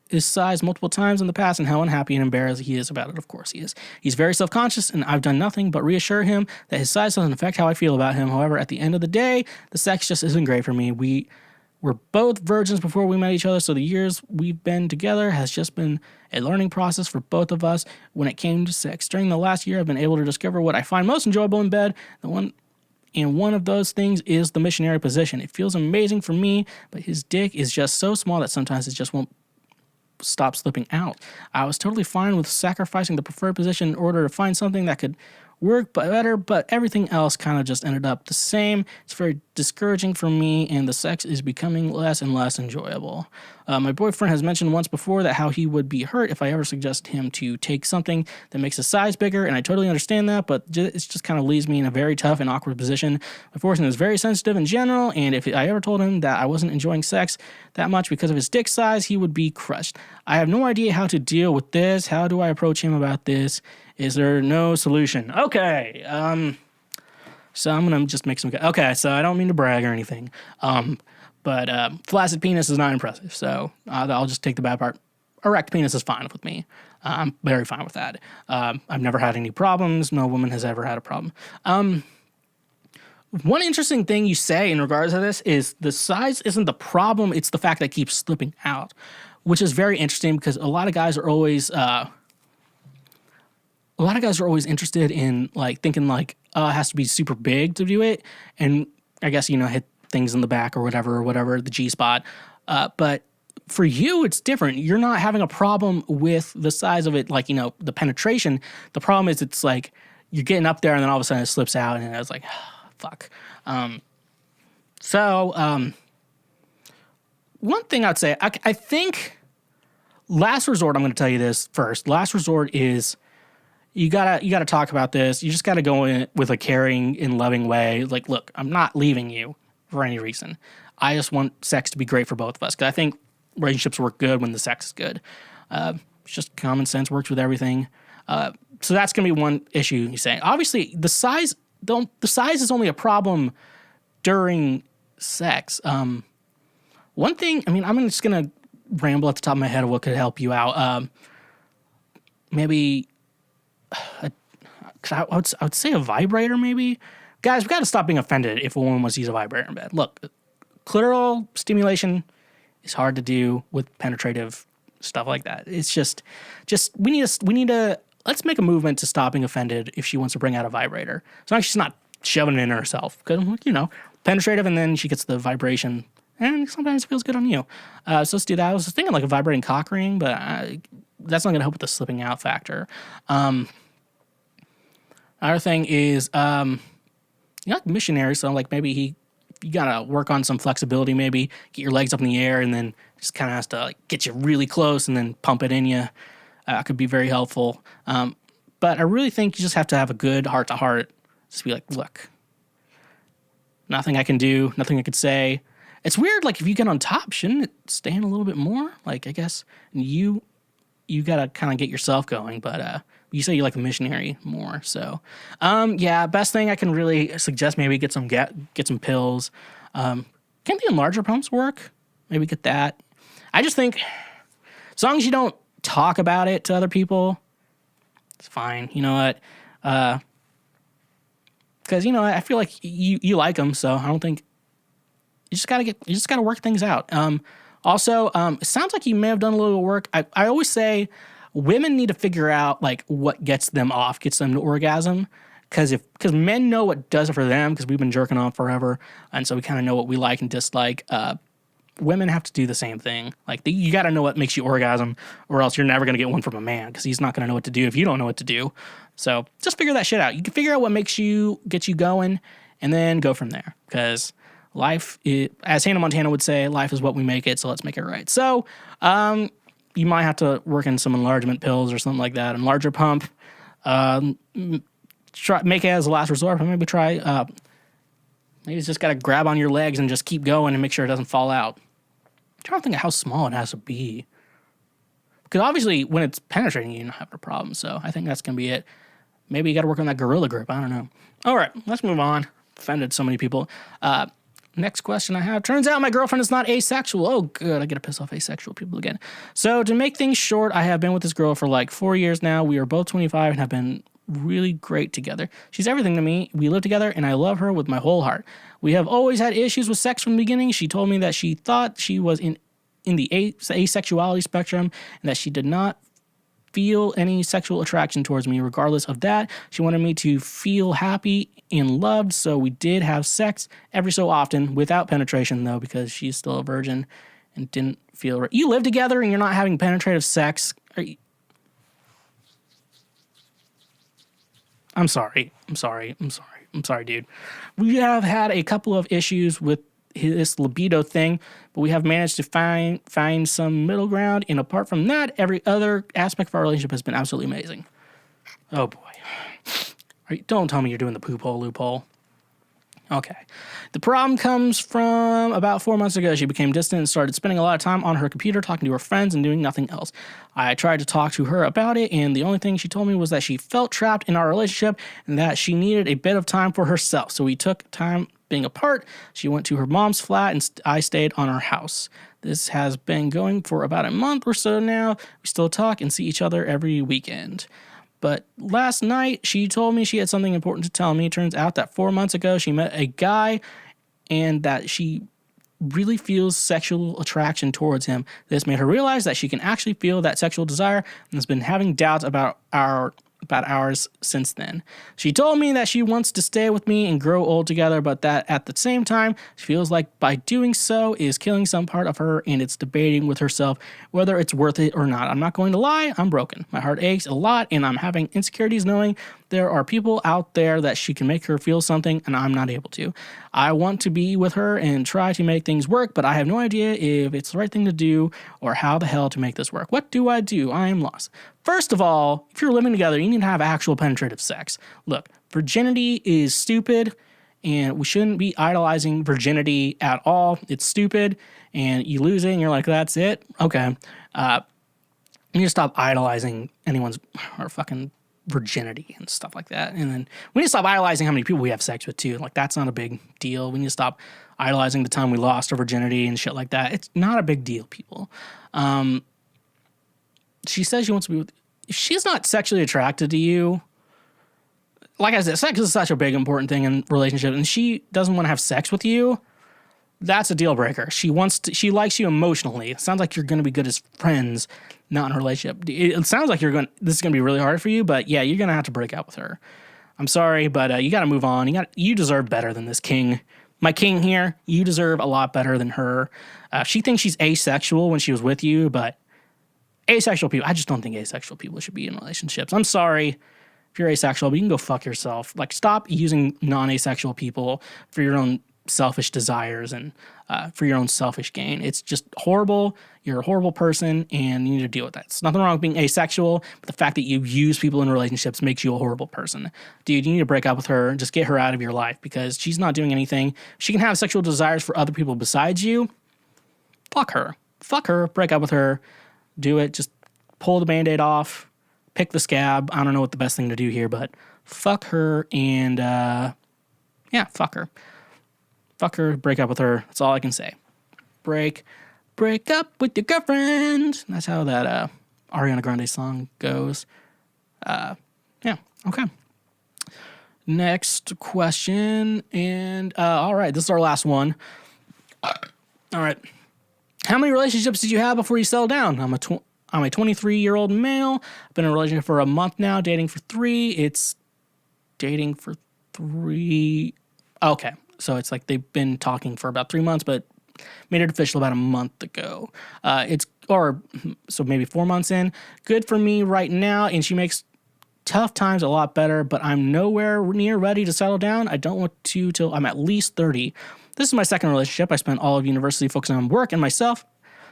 his size multiple times in the past and how unhappy and embarrassed he is about it. Of course he is. He's very self-conscious, and I've done nothing but reassure him that his size doesn't affect how I feel about him. However, at the end of the day, the sex just isn't great for me. We were both virgins before we met each other, so the years we've been together has just been a learning process for both of us when it came to sex. During the last year, I've been able to discover what I find most enjoyable in bed. And one of those things is the missionary position. It feels amazing for me, but his dick is just so small that sometimes it just won't stop slipping out. I was totally fine with sacrificing the preferred position in order to find something that could work better, but everything else kind of just ended up the same. It's very discouraging for me, and the sex is becoming less and less enjoyable. My boyfriend has mentioned once before that how he would be hurt if I ever suggested him to take something that makes his size bigger, and I totally understand that, but it just kind of leaves me in a very tough and awkward position. My boyfriend is very sensitive in general, and if I ever told him that I wasn't enjoying sex that much because of his dick size, he would be crushed. I have no idea how to deal with this. How do I approach him about this? Is there no solution? Okay. So I'm going to just make some... Okay, so I don't mean to brag or anything. But flaccid penis is not impressive. So I'll just take the bad part. Erect penis is fine with me. I'm very fine with that. I've never had any problems. No woman has ever had a problem. One interesting thing you say in regards to this is the size isn't the problem. It's the fact that it keeps slipping out, which is very interesting because a lot of guys are always... A lot of guys are always interested in, like, thinking, like, it has to be super big to do it. And I guess, hit things in the back or whatever, the G-spot. But for you, it's different. You're not having a problem with the size of it, like, the penetration. The problem is it's, like, you're getting up there and then all of a sudden it slips out and it's like, fuck. One thing I'd say, I think last resort, I'm going to tell you this first. Last resort is... You gotta talk about this. You just gotta go in with a caring and loving way. Like, look, I'm not leaving you for any reason. I just want sex to be great for both of us because I think relationships work good when the sex is good. It's just common sense works with everything. So that's gonna be one issue you say. Obviously, the size is only a problem during sex. One thing, I'm just gonna ramble at the top of my head of what could help you out. Maybe. I would say a vibrator, maybe. Guys, we got to stop being offended if a woman wants to use a vibrator in bed. Look, clitoral stimulation is hard to do with penetrative stuff like that. It's just we need to let's make a movement to stop being offended if she wants to bring out a vibrator. As long as she's not shoving it in herself, because penetrative, and then she gets the vibration, and sometimes it feels good on you. So let's do that. I was thinking like a vibrating cock ring, but that's not going to help with the slipping out factor. Another thing is, missionary, so like maybe you gotta work on some flexibility, maybe get your legs up in the air and then just kind of has to like get you really close and then pump it in you. Could be very helpful. But I really think you just have to have a good heart-to-heart. Just be like, look, nothing I can do, nothing I could say. It's weird, like if you get on top, shouldn't it stand a little bit more? Like I guess you gotta kind of get yourself going, but you say you like the missionary more, so best thing I can really suggest, maybe get some pills. Can the enlarger pumps work? Maybe get that. I just think as long as you don't talk about it to other people, it's fine. You know what? Because I feel like you like them, so I don't think you just gotta work things out. Also, it sounds like you may have done a little work. I always say women need to figure out like what gets them to orgasm, because men know what does it for them because we've been jerking off forever, and so we kind of know what we like and dislike. Women have to do the same thing. Like you got to know what makes you orgasm, or else you're never gonna get one from a man because he's not gonna know what to do if you don't know what to do. So just figure that shit out. You can figure out what gets you going, and then go from there. Because life, as Hannah Montana would say, life is what we make it. So let's make it right. So you might have to work in some enlargement pills or something like that. Enlarger pump. Try make it as a last resort, but maybe try. Maybe it's just got to grab on your legs and just keep going and make sure it doesn't fall out. I'm trying to think of how small it has to be. Because obviously, when it's penetrating, you're not having a problem. So I think that's going to be it. Maybe you got to work on that gorilla grip. I don't know. All right, let's move on. Offended so many people. Next question I have. Turns out my girlfriend is not asexual. Oh, good. I get to piss off asexual people again. So to make things short, I have been with this girl for like 4 years now. We are both 25 and have been really great together. She's everything to me. We live together and I love her with my whole heart. We have always had issues with sex from the beginning. She told me that she thought she was in the asexuality spectrum and that she did not feel any sexual attraction towards me. Regardless of that, she wanted me to feel happy and loved, so we did have sex every so often without penetration, though, because she's still a virgin and didn't feel right. You live together and you're not having penetrative sex? I'm sorry, dude. We have had a couple of issues with this libido thing, but we have managed to find some middle ground, and apart from that, every other aspect of our relationship has been absolutely amazing. Oh boy. Don't tell me you're doing the poop hole loophole. Okay. The problem comes from about 4 months ago. She became distant and started spending a lot of time on her computer, talking to her friends and doing nothing else. I tried to talk to her about it, and the only thing she told me was that she felt trapped in our relationship and that she needed a bit of time for herself. So we took time being apart. She went to her mom's flat and I stayed on our house. This has been going for about a month or so now. We still talk and see each other every weekend. But last night, she told me she had something important to tell me. It turns out that 4 months ago, she met a guy and that she really feels sexual attraction towards him. This made her realize that she can actually feel that sexual desire and has been having doubts about ours since then. She told me that she wants to stay with me and grow old together, but that at the same time, she feels like by doing so is killing some part of her, and it's debating with herself whether it's worth it or not. I'm not going to lie, I'm broken. My heart aches a lot, and I'm having insecurities knowing there are people out there that she can make her feel something, and I'm not able to. I want to be with her and try to make things work, but I have no idea if it's the right thing to do or how the hell to make this work. What do? I am lost. First of all, if you're living together, you need to have actual penetrative sex. Look, virginity is stupid, and we shouldn't be idolizing virginity at all. It's stupid, and you lose it, and you're like, that's it? Okay. You need to stop idolizing anyone's or fucking virginity and stuff like that. And then we need to stop idolizing how many people we have sex with, too. Like, that's not a big deal. We need to stop idolizing the time we lost our virginity and shit like that. It's not a big deal, people. She says she wants to be with... If she's not sexually attracted to you, like I said, sex is such a big, important thing in relationships, and she doesn't want to have sex with you, that's a deal breaker. She likes you emotionally. It sounds like you're going to be good as friends, not in a relationship. It sounds like this is going to be really hard for you, but yeah, you're going to have to break up with her. I'm sorry, but you got to move on. You deserve better than this king. My king here, you deserve a lot better than her. She thinks she's asexual when she was with you, but asexual people, I just don't think asexual people should be in relationships. I'm sorry if you're asexual, but you can go fuck yourself. Like, stop using non-asexual people for your own selfish desires and for your own selfish gain. It's just horrible. You're a horrible person, and you need to deal with that. It's nothing wrong with being asexual, but the fact that you use people in relationships makes you a horrible person. Dude, you need to break up with her and just get her out of your life because she's not doing anything. She can have sexual desires for other people besides you. Fuck her. Fuck her. Break up with her. Do it. Just pull the Band-Aid off. Pick the scab. I don't know what the best thing to do here, but fuck her and, yeah, fuck her. Fuck her. Break up with her. That's all I can say. Break up with your girlfriend. That's how that Ariana Grande song goes. Yeah, okay. Next question. And, all right, this is our last one. All right. How many relationships did you have before you settled down? I'm a 23-year-old male. I've been in a relationship for a month now, dating for 3. It's dating for 3. Okay, so it's like they've been talking for about 3 months, but made it official about a month ago. So maybe 4 months in. Good for me right now, and she makes tough times a lot better, but I'm nowhere near ready to settle down. I don't want to till I'm at least 30. This is my second relationship. I spent all of university focusing on work and myself.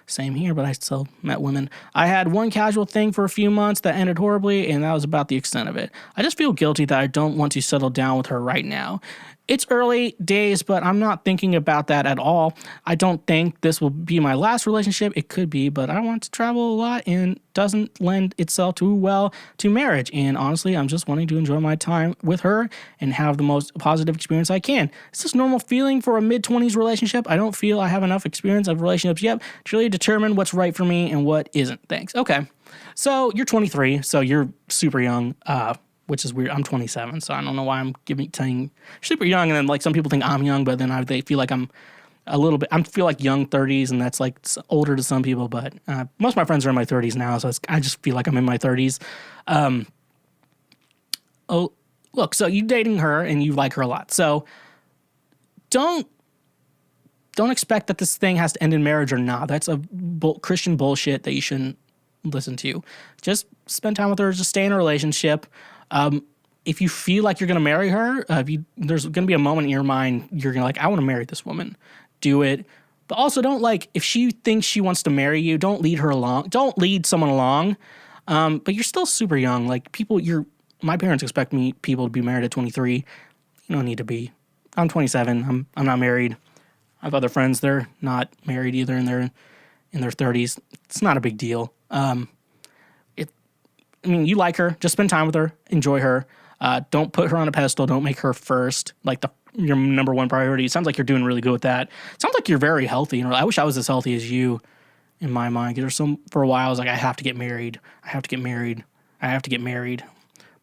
Same here, but I still met women. I had one casual thing for a few months that ended horribly, and that was about the extent of it. I just feel guilty that I don't want to settle down with her right now. It's early days, but I'm not thinking about that at all. I don't think this will be my last relationship. It could be, but I want to travel a lot and doesn't lend itself too well to marriage. And honestly, I'm just wanting to enjoy my time with her and have the most positive experience I can. It's this normal feeling for a mid-20s relationship. I don't feel I have enough experience of relationships yet to really determine what's right for me and what isn't. Thanks. Okay. So you're 23, so you're super young. Which is weird. I'm 27, so I don't know why I'm telling super young, and then like some people think I'm young, but then they feel like I'm a little bit. I feel like young 30s, and that's like older to some people. But most of my friends are in my 30s now, so I just feel like I'm in my 30s. Oh, look, so you dating her and you like her a lot, so don't expect that this thing has to end in marriage or not. That's a Christian bullshit that you shouldn't listen to. Just spend time with her. Just stay in a relationship. If you feel like you're going to marry her, there's going to be a moment in your mind, you're going to like, I want to marry this woman. Do it. But also don't if she thinks she wants to marry you, don't lead her along. Don't lead someone along. But you're still super young. Like my parents expect people to be married at 23. You don't need to be. I'm 27. I'm not married. I have other friends. They're not married either. And they're in their 30s. It's not a big deal. You like her. Just spend time with her. Enjoy her. Don't put her on a pedestal. Don't make her first, like your number one priority. It sounds like you're doing really good with that. It sounds like you're very healthy. I wish I was as healthy as you in my mind. For a while, I was like, I have to get married. I have to get married. I have to get married.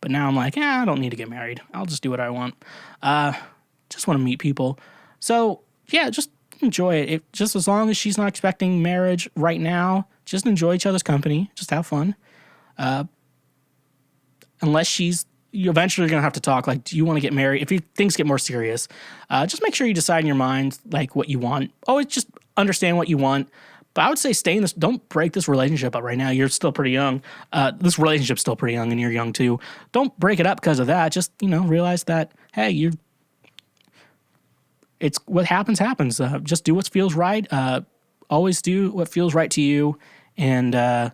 But now I'm like, I don't need to get married. I'll just do what I want. Just want to meet people. So, yeah, just enjoy it. Just as long as she's not expecting marriage right now, just enjoy each other's company. Just have fun. Unless you eventually going to have to talk, like, do you want to get married? If things get more serious, just make sure you decide in your mind, like, what you want. Always just understand what you want. But I would say stay in this, don't break this relationship up right now. You're still pretty young. This relationship's still pretty young and you're young too. Don't break it up because of that. Just, realize that, hey, it's what happens. Just do what feels right. Always do what feels right to you. And,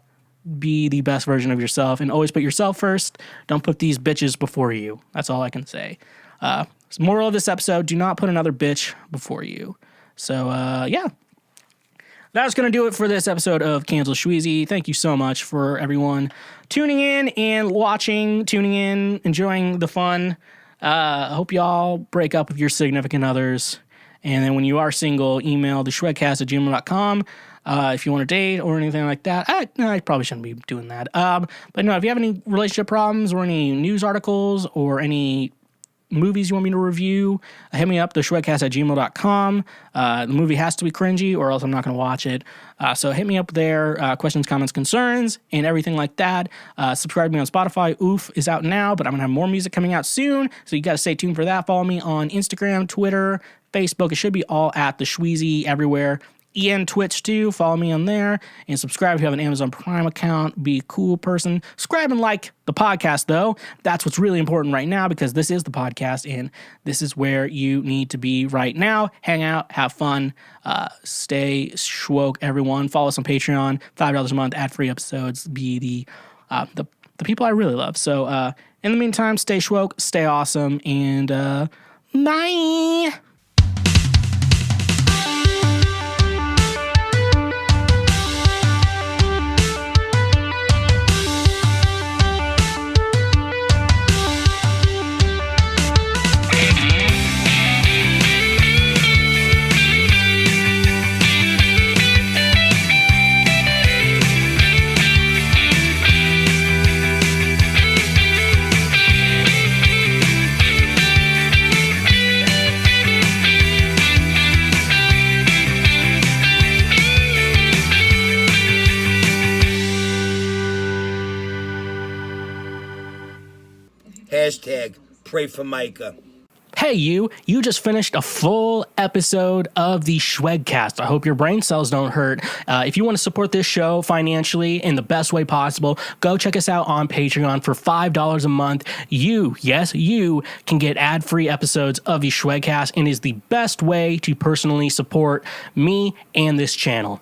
be the best version of yourself and always put yourself first. Don't put these bitches before you. That's all I can say. Moral of this episode, do not put another bitch before you. So, yeah. That's going to do it for this episode of Cancel Schweezy. Thank you so much for everyone tuning in and enjoying the fun. I hope y'all break up with your significant others. And then when you are single, email theshwedcast@gmail.com. If you want to date or anything like that. I probably shouldn't be doing that. But no, if you have any relationship problems or any news articles or any movies you want me to review, hit me up, theshwedcast@gmail.com. The movie has to be cringy or else I'm not going to watch it. So hit me up there, questions, comments, concerns, and everything like that. Subscribe to me on Spotify. Oof is out now, but I'm going to have more music coming out soon. So you got to stay tuned for that. Follow me on Instagram, Twitter, Facebook. It should be all at the Schweezy everywhere. And Twitch too. Follow me on there and subscribe if you have an Amazon Prime account. Be a cool person. Subscribe and like the podcast though. That's what's really important right now because this is the podcast and this is where you need to be right now. Hang out, have fun, stay schwoke, everyone. Follow us on Patreon. $5 a month, ad-free episodes. Be the people I really love. So in the meantime, stay schwoke, stay awesome, and bye. Pray for Micah. Hey, you just finished a full episode of the Schwedcast. I hope your brain cells don't hurt. If you want to support this show financially in the best way possible, go check us out on Patreon for $5 a month. You can get ad-free episodes of the Schwedcast and is the best way to personally support me and this channel.